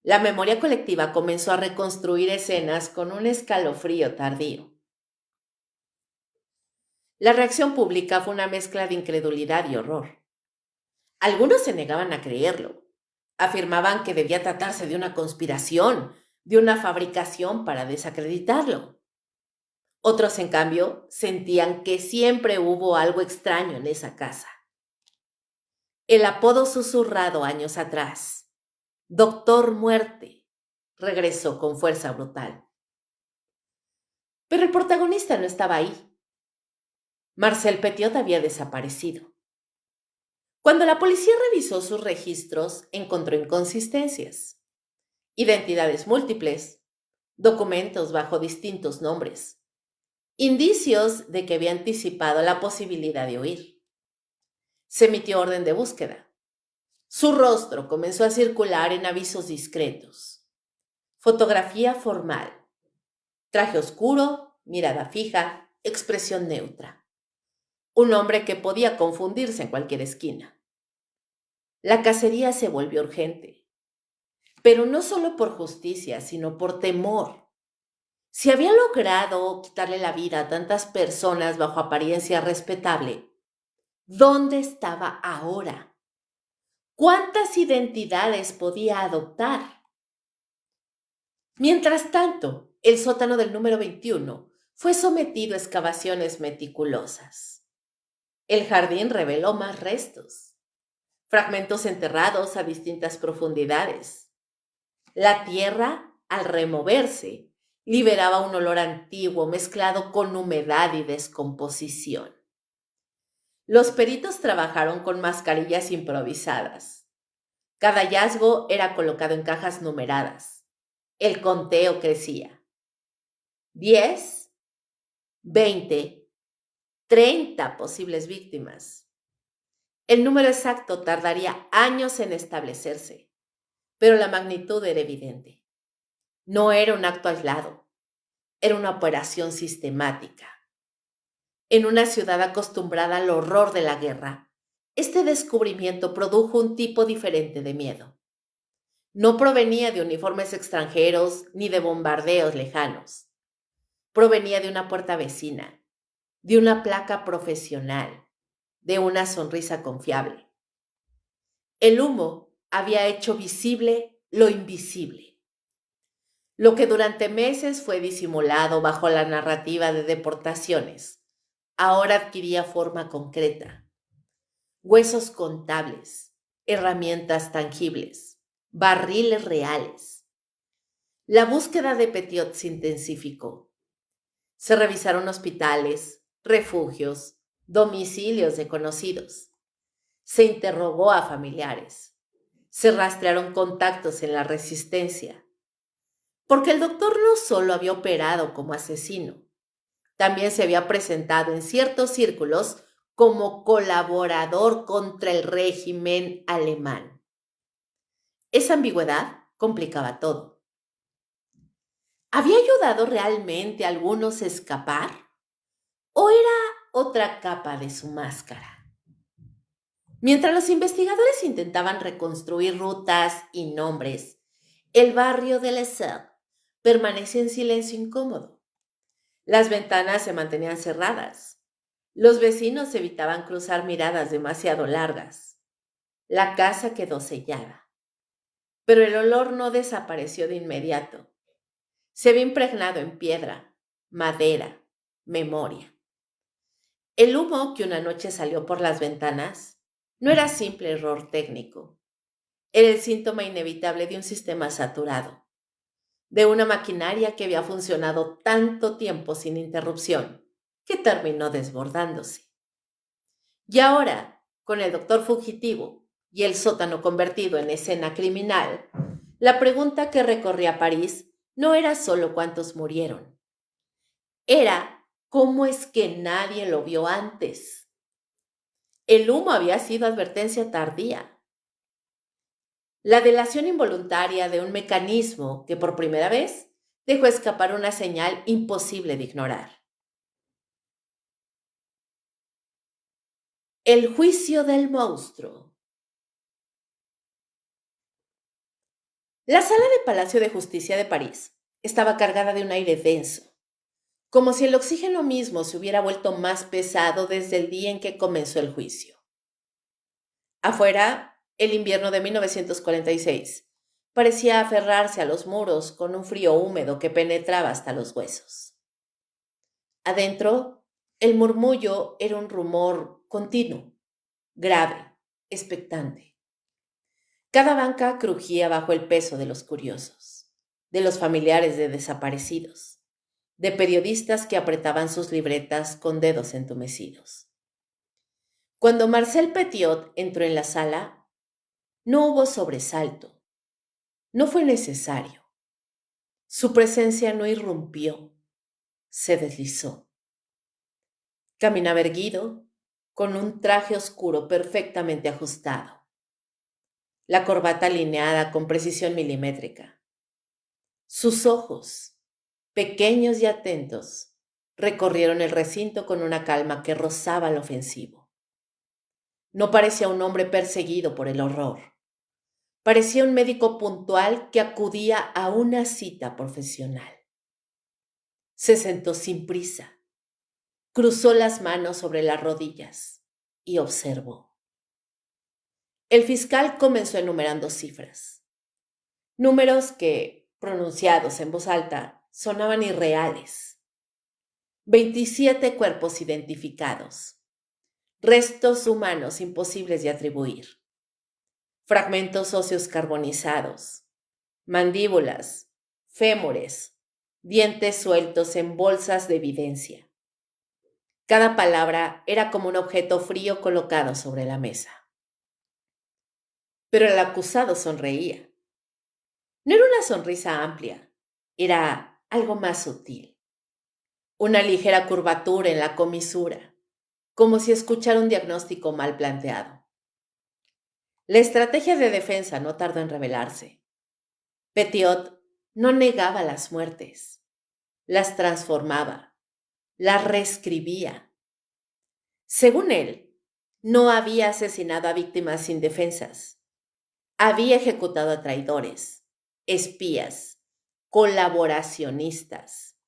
La memoria colectiva comenzó a reconstruir escenas con un escalofrío tardío. La reacción pública fue una mezcla de incredulidad y horror. Algunos se negaban a creerlo. Afirmaban que debía tratarse de una conspiración, de una fabricación para desacreditarlo. Otros, en cambio, sentían que siempre hubo algo extraño en esa casa. El apodo susurrado años atrás, Doctor Muerte, regresó con fuerza brutal. Pero el protagonista no estaba ahí. Marcel Petiot había desaparecido. Cuando la policía revisó sus registros, encontró inconsistencias, identidades múltiples, documentos bajo distintos nombres, indicios de que había anticipado la posibilidad de huir. Se emitió orden de búsqueda. Su rostro comenzó a circular en avisos discretos. Fotografía formal, traje oscuro, mirada fija, expresión neutra. Un hombre que podía confundirse en cualquier esquina. La cacería se volvió urgente, pero no solo por justicia, sino por temor. Si había logrado quitarle la vida a tantas personas bajo apariencia respetable, ¿dónde estaba ahora? ¿Cuántas identidades podía adoptar? Mientras tanto, el sótano del número 21 fue sometido a excavaciones meticulosas. El jardín reveló más restos, fragmentos enterrados a distintas profundidades. La tierra, al removerse, liberaba un olor antiguo mezclado con humedad y descomposición. Los peritos trabajaron con mascarillas improvisadas. Cada hallazgo era colocado en cajas numeradas. El conteo crecía. 10, 20, 30 posibles víctimas. El número exacto tardaría años en establecerse, pero la magnitud era evidente. No era un acto aislado, era una operación sistemática. En una ciudad acostumbrada al horror de la guerra, este descubrimiento produjo un tipo diferente de miedo. No provenía de uniformes extranjeros ni de bombardeos lejanos. Provenía de una puerta vecina, de una placa profesional, de una sonrisa confiable. El humo había hecho visible lo invisible. Lo que durante meses fue disimulado bajo la narrativa de deportaciones, ahora adquiría forma concreta. Huesos contables, herramientas tangibles, barriles reales. La búsqueda de Petiot se intensificó. Se revisaron hospitales, refugios, domicilios de conocidos. Se interrogó a familiares. Se rastrearon contactos en la resistencia. Porque el doctor no solo había operado como asesino, también se había presentado en ciertos círculos como colaborador contra el régimen alemán. Esa ambigüedad complicaba todo. ¿Había ayudado realmente a algunos a escapar? ¿O era otra capa de su máscara? Mientras los investigadores intentaban reconstruir rutas y nombres, el barrio de Les Serres permanecía en silencio incómodo. Las ventanas se mantenían cerradas. Los vecinos evitaban cruzar miradas demasiado largas. La casa quedó sellada. Pero el olor no desapareció de inmediato. Se había impregnado en piedra, madera, memoria. El humo que una noche salió por las ventanas no era simple error técnico. Era el síntoma inevitable de un sistema saturado, de una maquinaria que había funcionado tanto tiempo sin interrupción, que terminó desbordándose. Y ahora, con el doctor fugitivo y el sótano convertido en escena criminal, la pregunta que recorría París no era solo cuántos murieron, era cómo es que nadie lo vio antes. El humo había sido advertencia tardía. La delación involuntaria de un mecanismo que por primera vez dejó escapar una señal imposible de ignorar. El juicio del monstruo. La sala de Palacio de Justicia de París estaba cargada de un aire denso, como si el oxígeno mismo se hubiera vuelto más pesado desde el día en que comenzó el juicio. Afuera, el invierno de 1946 parecía aferrarse a los muros con un frío húmedo que penetraba hasta los huesos. Adentro, el murmullo era un rumor continuo, grave, expectante. Cada banca crujía bajo el peso de los curiosos, de los familiares de desaparecidos, de periodistas que apretaban sus libretas con dedos entumecidos. Cuando Marcel Petiot entró en la sala, no hubo sobresalto, no fue necesario. Su presencia no irrumpió, se deslizó. Caminaba erguido, con un traje oscuro perfectamente ajustado, la corbata alineada con precisión milimétrica. Sus ojos, pequeños y atentos, recorrieron el recinto con una calma que rozaba lo ofensivo. No parecía un hombre perseguido por el horror. Parecía un médico puntual que acudía a una cita profesional. Se sentó sin prisa, cruzó las manos sobre las rodillas y observó. El fiscal comenzó enumerando cifras. Números que, pronunciados en voz alta, sonaban irreales. 27 cuerpos identificados. Restos humanos imposibles de atribuir. Fragmentos óseos carbonizados. Mandíbulas, fémures, dientes sueltos en bolsas de evidencia. Cada palabra era como un objeto frío colocado sobre la mesa. Pero el acusado sonreía. No era una sonrisa amplia, era algo más sutil. Una ligera curvatura en la comisura, como si escuchara un diagnóstico mal planteado. La estrategia de defensa no tardó en revelarse. Petiot no negaba las muertes, las transformaba, las reescribía. Según él, no había asesinado a víctimas indefensas. Había ejecutado a traidores, espías, colaboracionistas,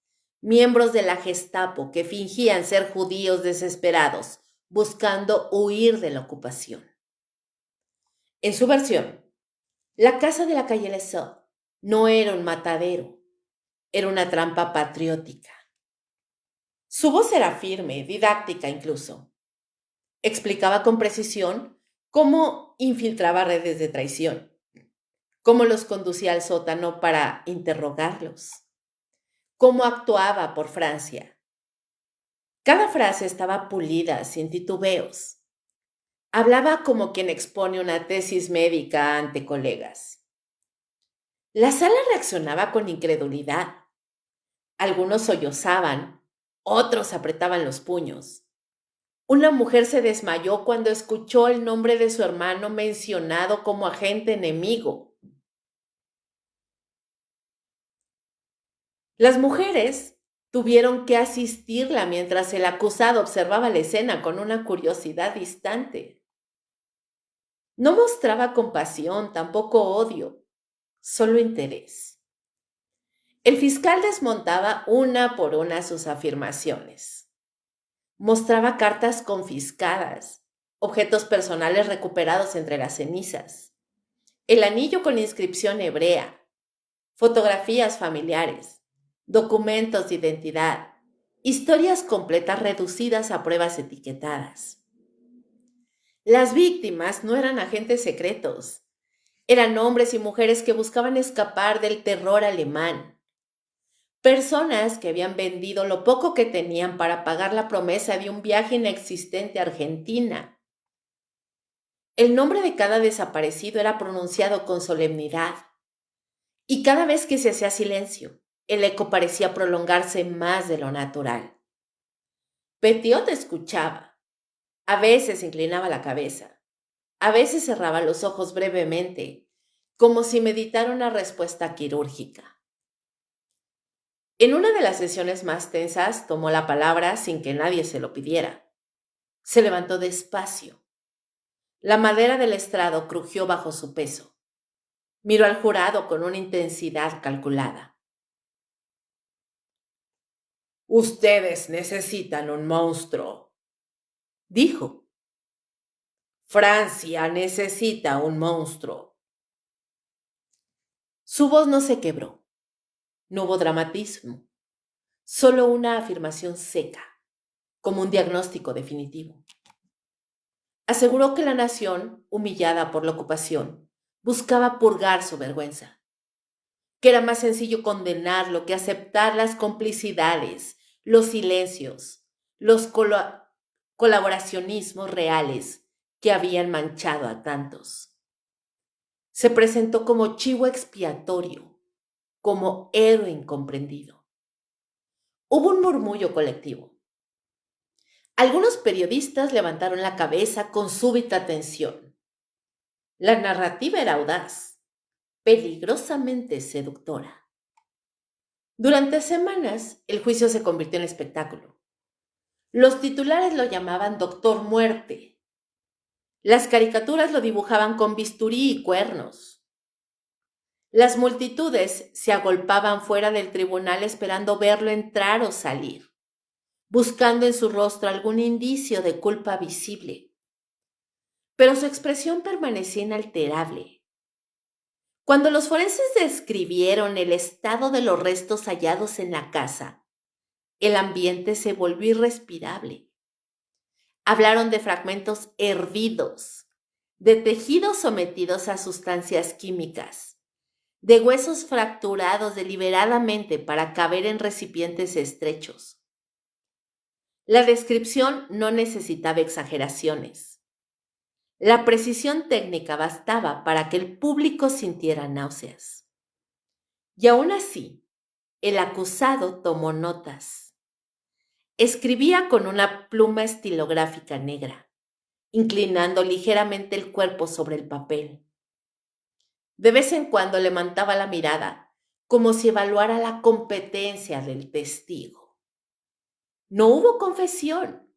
miembros de la Gestapo que fingían ser judíos desesperados, buscando huir de la ocupación. En su versión, la casa de la calle Les Sceaux no era un matadero, era una trampa patriótica. Su voz era firme, didáctica incluso. Explicaba con precisión cómo infiltraba redes de traición, cómo los conducía al sótano para interrogarlos, cómo actuaba por Francia. Cada frase estaba pulida, sin titubeos. Hablaba como quien expone una tesis médica ante colegas. La sala reaccionaba con incredulidad. Algunos sollozaban, otros apretaban los puños. Una mujer se desmayó cuando escuchó el nombre de su hermano mencionado como agente enemigo. Las mujeres tuvieron que asistirla mientras el acusado observaba la escena con una curiosidad distante. No mostraba compasión, tampoco odio, solo interés. El fiscal desmontaba una por una sus afirmaciones. Mostraba cartas confiscadas, objetos personales recuperados entre las cenizas, el anillo con inscripción hebrea, fotografías familiares, documentos de identidad, historias completas reducidas a pruebas etiquetadas. Las víctimas no eran agentes secretos, eran hombres y mujeres que buscaban escapar del terror alemán. Personas que habían vendido lo poco que tenían para pagar la promesa de un viaje inexistente a Argentina. El nombre de cada desaparecido era pronunciado con solemnidad, y cada vez que se hacía silencio, el eco parecía prolongarse más de lo natural. Petiot escuchaba. A veces inclinaba la cabeza, a veces cerraba los ojos brevemente, como si meditara una respuesta quirúrgica. En una de las sesiones más tensas tomó la palabra sin que nadie se lo pidiera. Se levantó despacio. La madera del estrado crujió bajo su peso. Miró al jurado con una intensidad calculada. Ustedes necesitan un monstruo, dijo. Francia necesita un monstruo. Su voz no se quebró. No hubo dramatismo, solo una afirmación seca, como un diagnóstico definitivo. Aseguró que la nación, humillada por la ocupación, buscaba purgar su vergüenza, que era más sencillo condenarlo que aceptar las complicidades, los silencios, los colaboracionismos reales que habían manchado a tantos. Se presentó como chivo expiatorio, como héroe incomprendido. Hubo un murmullo colectivo. Algunos periodistas levantaron la cabeza con súbita tensión. La narrativa era audaz, peligrosamente seductora. Durante semanas, el juicio se convirtió en espectáculo. Los titulares lo llamaban Doctor Muerte. Las caricaturas lo dibujaban con bisturí y cuernos. Las multitudes se agolpaban fuera del tribunal esperando verlo entrar o salir, buscando en su rostro algún indicio de culpa visible. Pero su expresión permanecía inalterable. Cuando los forenses describieron el estado de los restos hallados en la casa, el ambiente se volvió irrespirable. Hablaron de fragmentos hervidos, de tejidos sometidos a sustancias químicas, de huesos fracturados deliberadamente para caber en recipientes estrechos. La descripción no necesitaba exageraciones. La precisión técnica bastaba para que el público sintiera náuseas. Y aún así, el acusado tomó notas. Escribía con una pluma estilográfica negra, inclinando ligeramente el cuerpo sobre el papel. De vez en cuando levantaba la mirada, como si evaluara la competencia del testigo. No hubo confesión,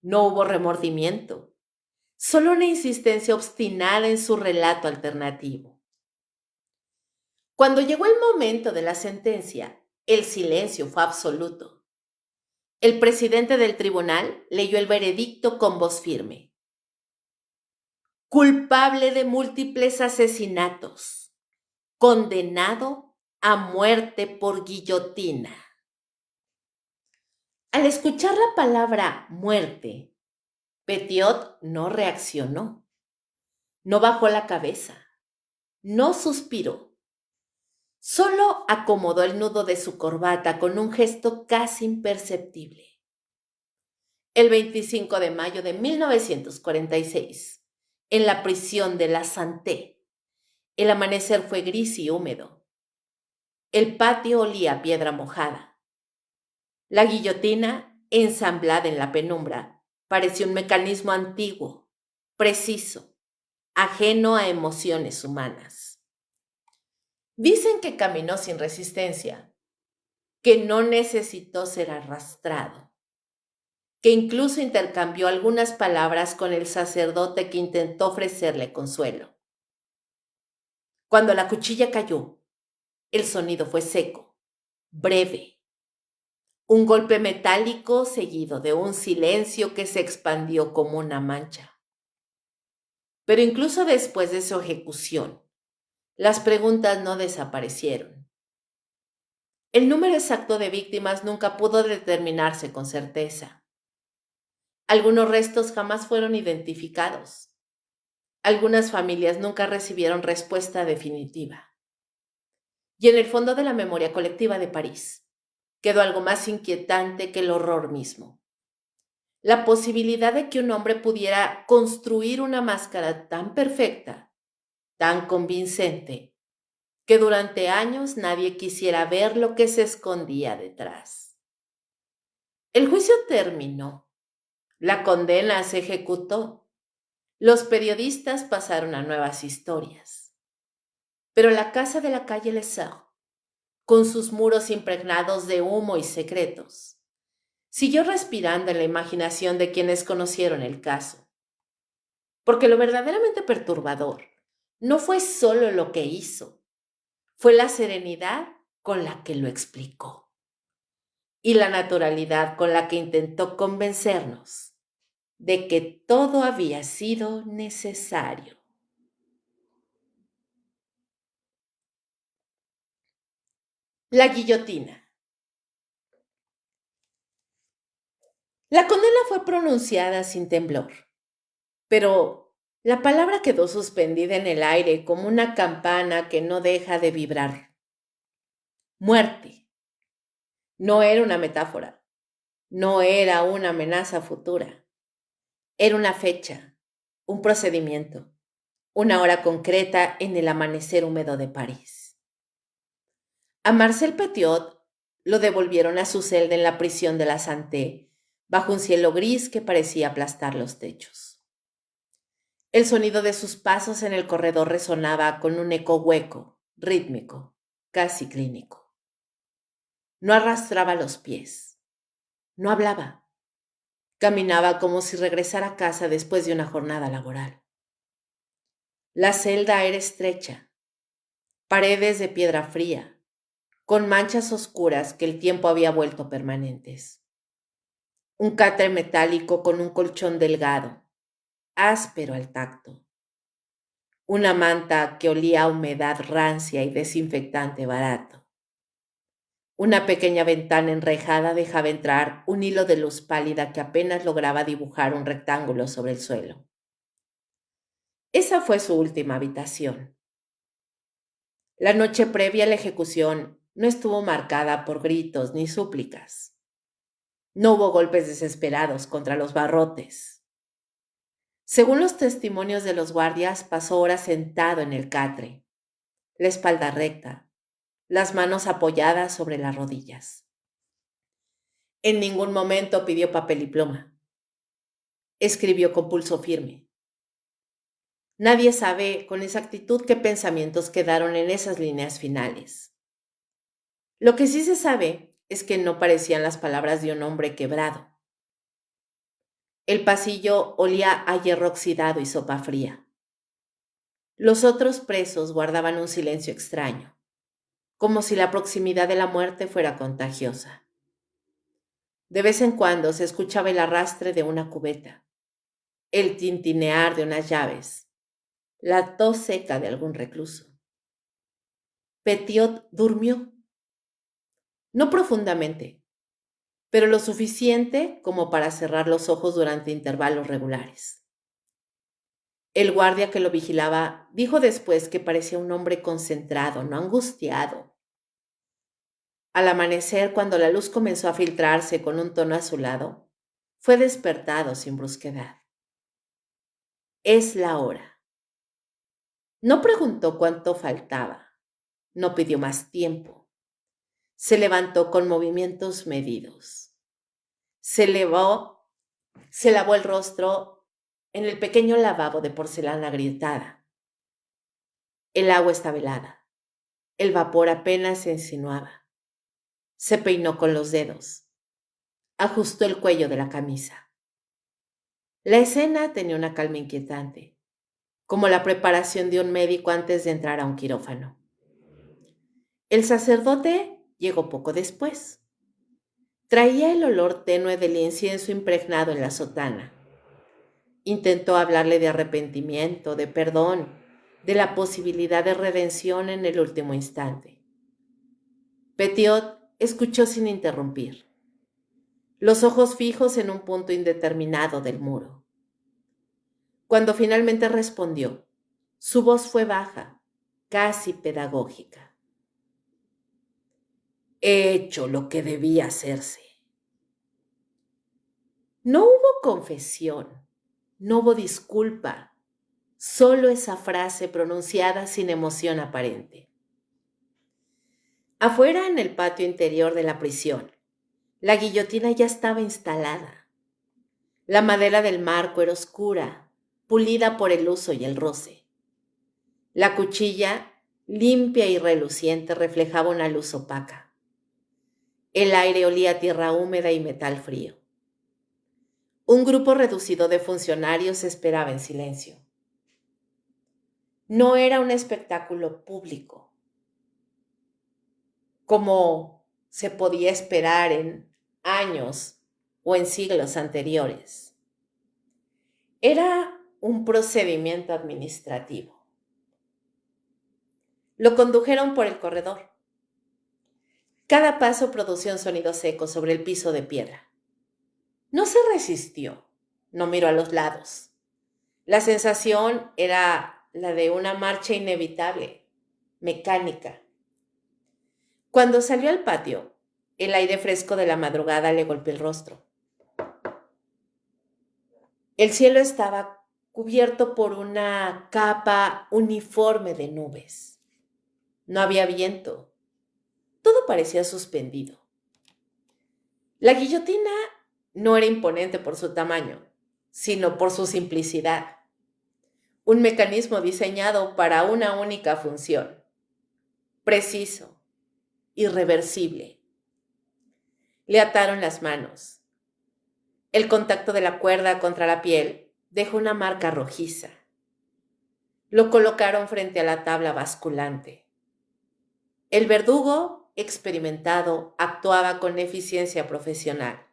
no hubo remordimiento, solo una insistencia obstinada en su relato alternativo. Cuando llegó el momento de la sentencia, el silencio fue absoluto. El presidente del tribunal leyó el veredicto con voz firme. Culpable de múltiples asesinatos, condenado a muerte por guillotina. Al escuchar la palabra muerte, Petiot no reaccionó, no bajó la cabeza, no suspiró. Solo acomodó el nudo de su corbata con un gesto casi imperceptible. El 25 de mayo de 1946, en la prisión de la Santé, el amanecer fue gris y húmedo. El patio olía a piedra mojada. La guillotina, ensamblada en la penumbra, parecía un mecanismo antiguo, preciso, ajeno a emociones humanas. Dicen que caminó sin resistencia, que no necesitó ser arrastrado, que incluso intercambió algunas palabras con el sacerdote que intentó ofrecerle consuelo. Cuando la cuchilla cayó, el sonido fue seco, breve. Un golpe metálico seguido de un silencio que se expandió como una mancha. Pero incluso después de su ejecución, las preguntas no desaparecieron. El número exacto de víctimas nunca pudo determinarse con certeza. Algunos restos jamás fueron identificados. Algunas familias nunca recibieron respuesta definitiva. Y en el fondo de la memoria colectiva de París, quedó algo más inquietante que el horror mismo. La posibilidad de que un hombre pudiera construir una máscara tan perfecta, tan convincente, que durante años nadie quisiera ver lo que se escondía detrás. El juicio terminó. La condena se ejecutó. Los periodistas pasaron a nuevas historias. Pero la casa de la calle Les Sœurs, con sus muros impregnados de humo y secretos, siguió respirando en la imaginación de quienes conocieron el caso. Porque lo verdaderamente perturbador no fue solo lo que hizo, fue la serenidad con la que lo explicó y la naturalidad con la que intentó convencernos de que todo había sido necesario. La guillotina. La condena fue pronunciada sin temblor, pero la palabra quedó suspendida en el aire como una campana que no deja de vibrar. Muerte. No era una metáfora, no era una amenaza futura, era una fecha, un procedimiento, una hora concreta en el amanecer húmedo de París. A Marcel Petiot lo devolvieron a su celda en la prisión de la Santé, bajo un cielo gris que parecía aplastar los techos. El sonido de sus pasos en el corredor resonaba con un eco hueco, rítmico, casi clínico. No arrastraba los pies, no hablaba. Caminaba como si regresara a casa después de una jornada laboral. La celda era estrecha, paredes de piedra fría, con manchas oscuras que el tiempo había vuelto permanentes. Un catre metálico con un colchón delgado, áspero al tacto. Una manta que olía a humedad rancia y desinfectante barato. Una pequeña ventana enrejada dejaba entrar un hilo de luz pálida que apenas lograba dibujar un rectángulo sobre el suelo. Esa fue su última habitación. La noche previa a la ejecución no estuvo marcada por gritos ni súplicas. No hubo golpes desesperados contra los barrotes. Según los testimonios de los guardias, pasó horas sentado en el catre, la espalda recta, las manos apoyadas sobre las rodillas. En ningún momento pidió papel y pluma. Escribió con pulso firme. Nadie sabe con exactitud qué pensamientos quedaron en esas líneas finales. Lo que sí se sabe es que no parecían las palabras de un hombre quebrado. El pasillo olía a hierro oxidado y sopa fría. Los otros presos guardaban un silencio extraño, como si la proximidad de la muerte fuera contagiosa. De vez en cuando se escuchaba el arrastre de una cubeta, el tintinear de unas llaves, la tos seca de algún recluso. Petiot durmió, no profundamente, pero lo suficiente como para cerrar los ojos durante intervalos regulares. El guardia que lo vigilaba dijo después que parecía un hombre concentrado, no angustiado. Al amanecer, cuando la luz comenzó a filtrarse con un tono azulado, fue despertado sin brusquedad. Es la hora. No preguntó cuánto faltaba, no pidió más tiempo. Se levantó con movimientos medidos. Se lavó el rostro en el pequeño lavabo de porcelana agrietada. El agua estaba helada. El vapor apenas se insinuaba. Se peinó con los dedos. Ajustó el cuello de la camisa. La escena tenía una calma inquietante, como la preparación de un médico antes de entrar a un quirófano. El sacerdote llegó poco después. Traía el olor tenue del incienso impregnado en la sotana. Intentó hablarle de arrepentimiento, de perdón, de la posibilidad de redención en el último instante. Petiot escuchó sin interrumpir, los ojos fijos en un punto indeterminado del muro. Cuando finalmente respondió, su voz fue baja, casi pedagógica. He hecho lo que debía hacerse. No hubo confesión, no hubo disculpa, solo esa frase pronunciada sin emoción aparente. Afuera, en el patio interior de la prisión, la guillotina ya estaba instalada. La madera del marco era oscura, pulida por el uso y el roce. La cuchilla, limpia y reluciente, reflejaba una luz opaca. El aire olía a tierra húmeda y metal frío. Un grupo reducido de funcionarios esperaba en silencio. No era un espectáculo público, como se podía esperar en años o en siglos anteriores. Era un procedimiento administrativo. Lo condujeron por el corredor. Cada paso producía un sonido seco sobre el piso de piedra. No se resistió, no miró a los lados. La sensación era la de una marcha inevitable, mecánica. Cuando salió al patio, el aire fresco de la madrugada le golpeó el rostro. El cielo estaba cubierto por una capa uniforme de nubes. No había viento. Todo parecía suspendido. La guillotina no era imponente por su tamaño, sino por su simplicidad. Un mecanismo diseñado para una única función. Preciso, irreversible. Le ataron las manos. El contacto de la cuerda contra la piel dejó una marca rojiza. Lo colocaron frente a la tabla basculante. El verdugo, experimentado, actuaba con eficiencia profesional.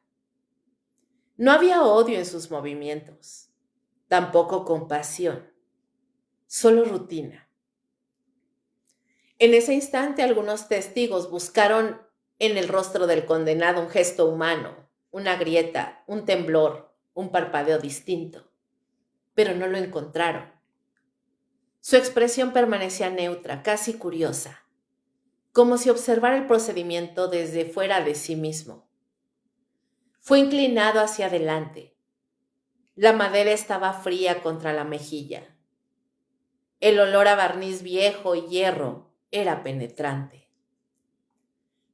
No había odio en sus movimientos, tampoco compasión, solo rutina. En ese instante, algunos testigos buscaron en el rostro del condenado un gesto humano, una grieta, un temblor, un parpadeo distinto, pero no lo encontraron. Su expresión permanecía neutra, casi curiosa, como si observara el procedimiento desde fuera de sí mismo. Fue inclinado hacia adelante. La madera estaba fría contra la mejilla. El olor a barniz viejo y hierro era penetrante.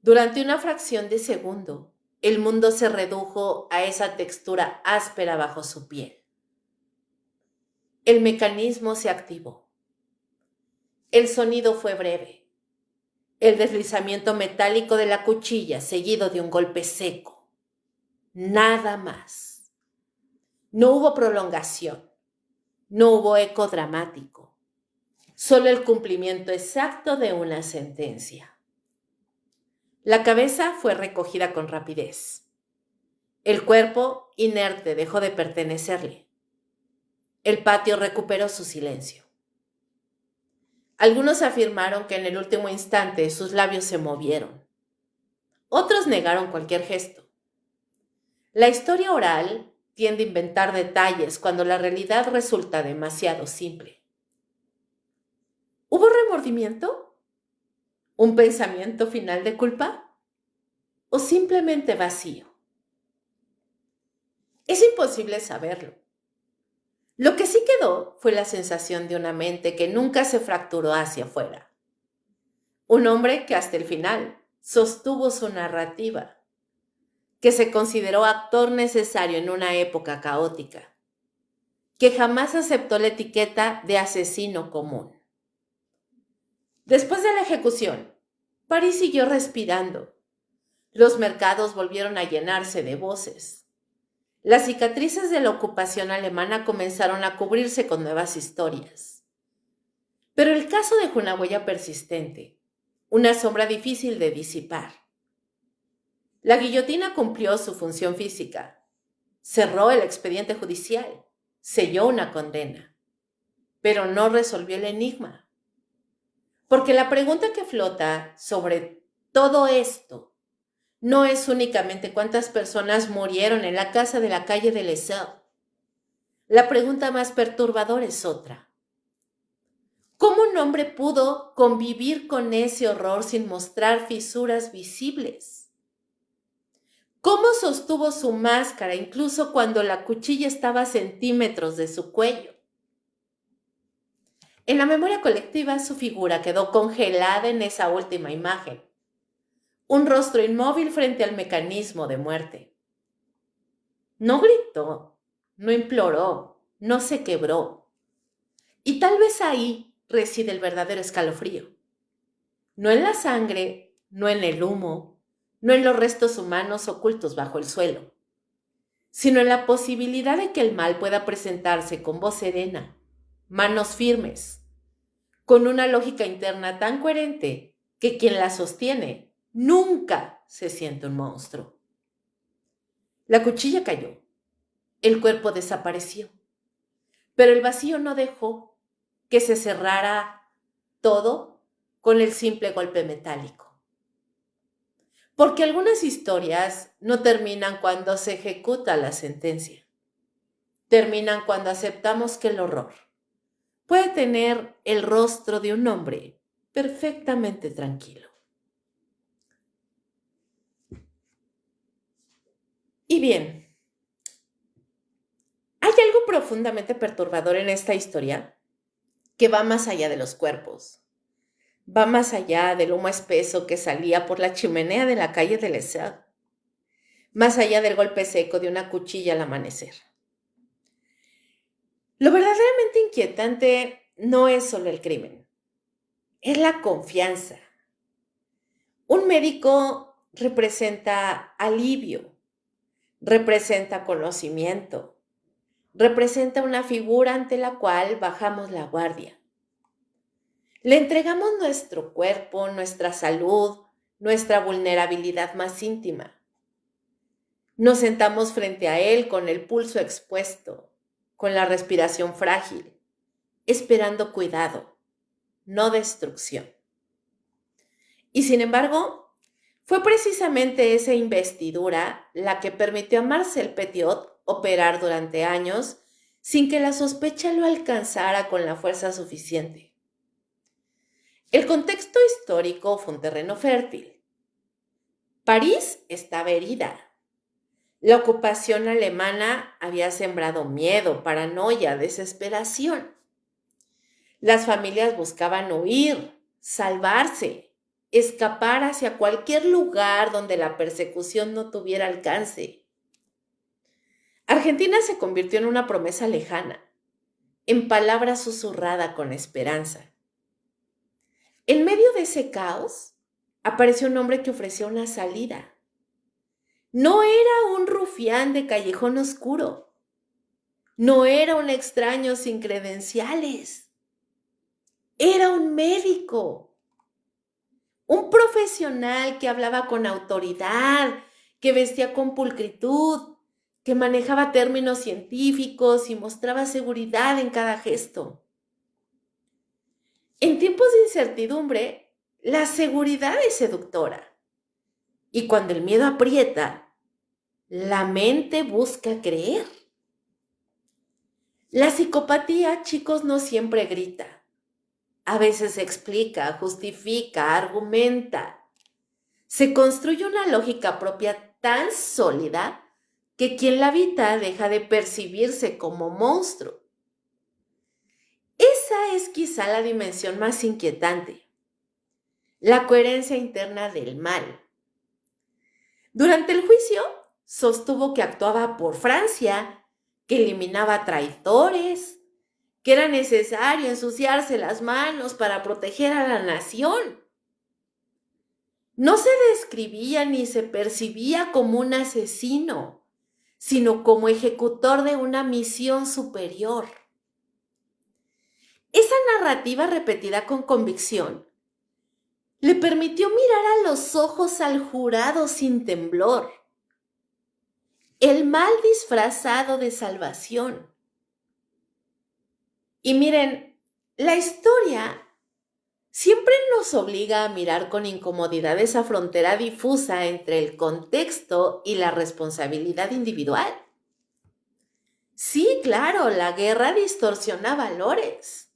Durante una fracción de segundo, el mundo se redujo a esa textura áspera bajo su piel. El mecanismo se activó. El sonido fue breve. El deslizamiento metálico de la cuchilla seguido de un golpe seco. Nada más. No hubo prolongación. No hubo eco dramático. Solo el cumplimiento exacto de una sentencia. La cabeza fue recogida con rapidez. El cuerpo, inerte, dejó de pertenecerle. El patio recuperó su silencio. Algunos afirmaron que en el último instante sus labios se movieron. Otros negaron cualquier gesto. La historia oral tiende a inventar detalles cuando la realidad resulta demasiado simple. ¿Hubo remordimiento? ¿Un pensamiento final de culpa? ¿O simplemente vacío? Es imposible saberlo. Lo que sí quedó fue la sensación de una mente que nunca se fracturó hacia afuera. Un hombre que hasta el final sostuvo su narrativa, que se consideró actor necesario en una época caótica, que jamás aceptó la etiqueta de asesino común. Después de la ejecución, París siguió respirando. Los mercados volvieron a llenarse de voces. Las cicatrices de la ocupación alemana comenzaron a cubrirse con nuevas historias. Pero el caso dejó una huella persistente, una sombra difícil de disipar. La guillotina cumplió su función física, cerró el expediente judicial, selló una condena, pero no resolvió el enigma. Porque la pregunta que flota sobre todo esto no es únicamente cuántas personas murieron en la casa de la calle de Lessau. La pregunta más perturbadora es otra. ¿Cómo un hombre pudo convivir con ese horror sin mostrar fisuras visibles? ¿Cómo sostuvo su máscara incluso cuando la cuchilla estaba a centímetros de su cuello? En la memoria colectiva su figura quedó congelada en esa última imagen, un rostro inmóvil frente al mecanismo de muerte. No gritó, no imploró, no se quebró. Y tal vez ahí reside el verdadero escalofrío. No en la sangre, no en el humo, no en los restos humanos ocultos bajo el suelo, sino en la posibilidad de que el mal pueda presentarse con voz serena, manos firmes, con una lógica interna tan coherente que quien la sostiene nunca se siente un monstruo. La cuchilla cayó, el cuerpo desapareció, pero el vacío no dejó que se cerrara todo con el simple golpe metálico. Porque algunas historias no terminan cuando se ejecuta la sentencia. Terminan cuando aceptamos que el horror puede tener el rostro de un hombre perfectamente tranquilo. Y bien, hay algo profundamente perturbador en esta historia que va más allá de los cuerpos. Va más allá del humo espeso que salía por la chimenea de la calle de Lesseps, más allá del golpe seco de una cuchilla al amanecer. Lo verdaderamente inquietante no es solo el crimen, es la confianza. Un médico representa alivio, representa conocimiento, representa una figura ante la cual bajamos la guardia. Le entregamos nuestro cuerpo, nuestra salud, nuestra vulnerabilidad más íntima. Nos sentamos frente a él con el pulso expuesto, con la respiración frágil, esperando cuidado, no destrucción. Y sin embargo, fue precisamente esa investidura la que permitió a Marcel Petiot operar durante años sin que la sospecha lo alcanzara con la fuerza suficiente. El contexto histórico fue un terreno fértil. París estaba herida. La ocupación alemana había sembrado miedo, paranoia, desesperación. Las familias buscaban huir, salvarse, escapar hacia cualquier lugar donde la persecución no tuviera alcance. Argentina se convirtió en una promesa lejana, en palabra susurrada con esperanza. En medio de ese caos, apareció un hombre que ofreció una salida. No era un rufián de callejón oscuro. No era un extraño sin credenciales. Era un médico. Un profesional que hablaba con autoridad, que vestía con pulcritud, que manejaba términos científicos y mostraba seguridad en cada gesto. En tiempos de incertidumbre, la seguridad es seductora. Y cuando el miedo aprieta, la mente busca creer. La psicopatía, chicos, no siempre grita. A veces explica, justifica, argumenta. Se construye una lógica propia tan sólida que quien la habita deja de percibirse como monstruo. Esa es quizá la dimensión más inquietante, la coherencia interna del mal. Durante el juicio, sostuvo que actuaba por Francia, que eliminaba traidores, que era necesario ensuciarse las manos para proteger a la nación. No se describía ni se percibía como un asesino, sino como ejecutor de una misión superior. Esa narrativa repetida con convicción le permitió mirar a los ojos al jurado sin temblor. El mal disfrazado de salvación. Y miren, la historia siempre nos obliga a mirar con incomodidad esa frontera difusa entre el contexto y la responsabilidad individual. Sí, claro, la guerra distorsiona valores.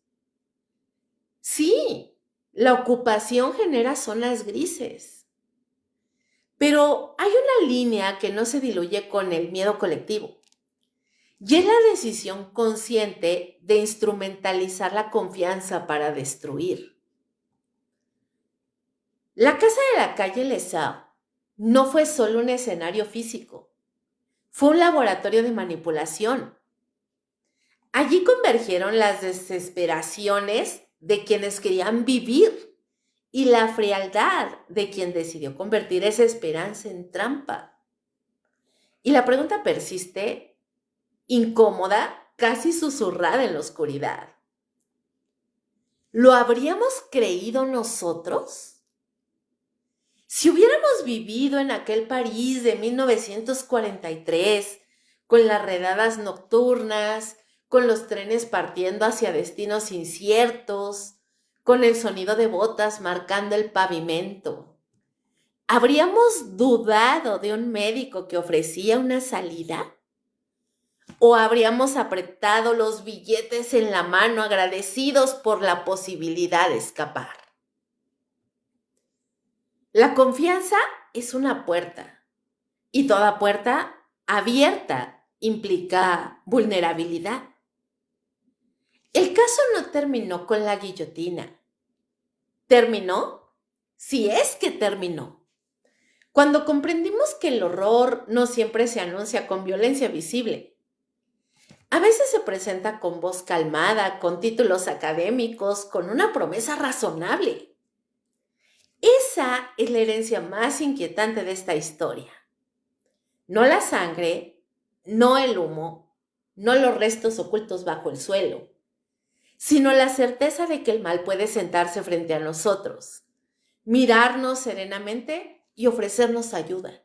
Sí, la ocupación genera zonas grises, pero hay una línea que no se diluye con el miedo colectivo. Y es la decisión consciente de instrumentalizar la confianza para destruir. La casa de la calle Lesau no fue solo un escenario físico, fue un laboratorio de manipulación. Allí convergieron las desesperaciones de quienes querían vivir y la frialdad de quien decidió convertir esa esperanza en trampa. Y la pregunta persiste, incómoda, casi susurrada en la oscuridad. ¿Lo habríamos creído nosotros? Si hubiéramos vivido en aquel París de 1943, con las redadas nocturnas, con los trenes partiendo hacia destinos inciertos, con el sonido de botas marcando el pavimento, ¿habríamos dudado de un médico que ofrecía una salida? ¿O habríamos apretado los billetes en la mano agradecidos por la posibilidad de escapar? La confianza es una puerta y toda puerta abierta implica vulnerabilidad. El caso no terminó con la guillotina. ¿Terminó? Si es que terminó. Cuando comprendimos que el horror no siempre se anuncia con violencia visible. A veces se presenta con voz calmada, con títulos académicos, con una promesa razonable. Esa es la herencia más inquietante de esta historia. No la sangre, no el humo, no los restos ocultos bajo el suelo, sino la certeza de que el mal puede sentarse frente a nosotros, mirarnos serenamente y ofrecernos ayuda.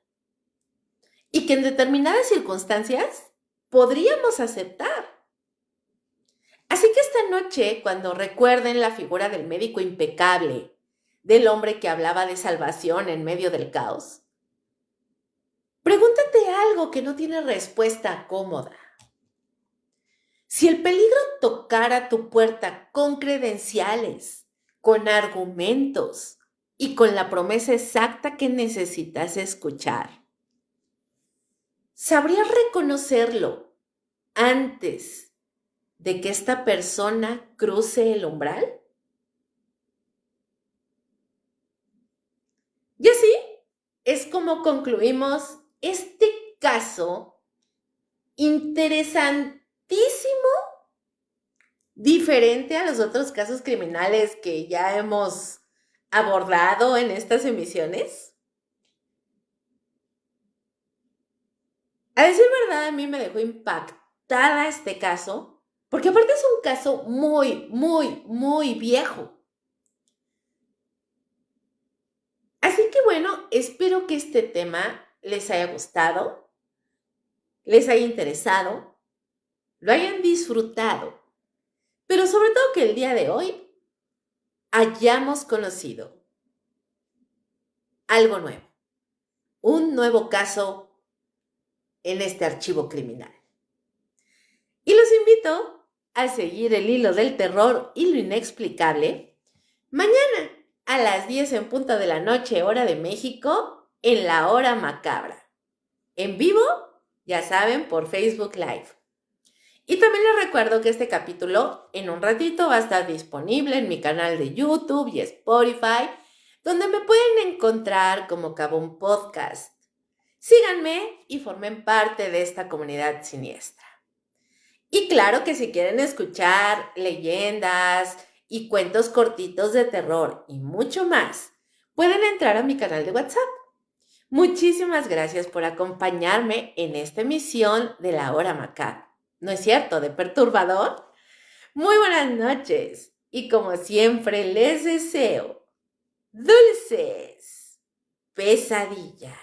Y que en determinadas circunstancias podríamos aceptar. Así que esta noche, cuando recuerden la figura del médico impecable, del hombre que hablaba de salvación en medio del caos, pregúntate algo que no tiene respuesta cómoda. Si el peligro tocara tu puerta con credenciales, con argumentos y con la promesa exacta que necesitas escuchar, ¿sabrías reconocerlo antes de que esta persona cruce el umbral? Y así es como concluimos este caso interesantísimo, diferente a los otros casos criminales que ya hemos abordado en estas emisiones. A decir verdad, a mí me dejó impactada este caso, porque aparte es un caso muy viejo. Así que bueno, espero que este tema les haya gustado, les haya interesado, lo hayan disfrutado, pero sobre todo que el día de hoy hayamos conocido algo nuevo, un nuevo caso en este archivo criminal. Y los invito a seguir el hilo del terror y lo inexplicable mañana a las 10 en punto de la noche, hora de México, en la hora macabra. En vivo, ya saben, por Facebook Live. Y también les recuerdo que este capítulo en un ratito va a estar disponible en mi canal de YouTube y Spotify, donde me pueden encontrar como Kabum Podcast. Síganme y formen parte de esta comunidad siniestra. Y claro que si quieren escuchar leyendas y cuentos cortitos de terror y mucho más, pueden entrar a mi canal de WhatsApp. Muchísimas gracias por acompañarme en esta emisión de La Hora Macabra. ¿No es cierto? ¿De perturbador? Muy buenas noches y como siempre les deseo dulces pesadillas.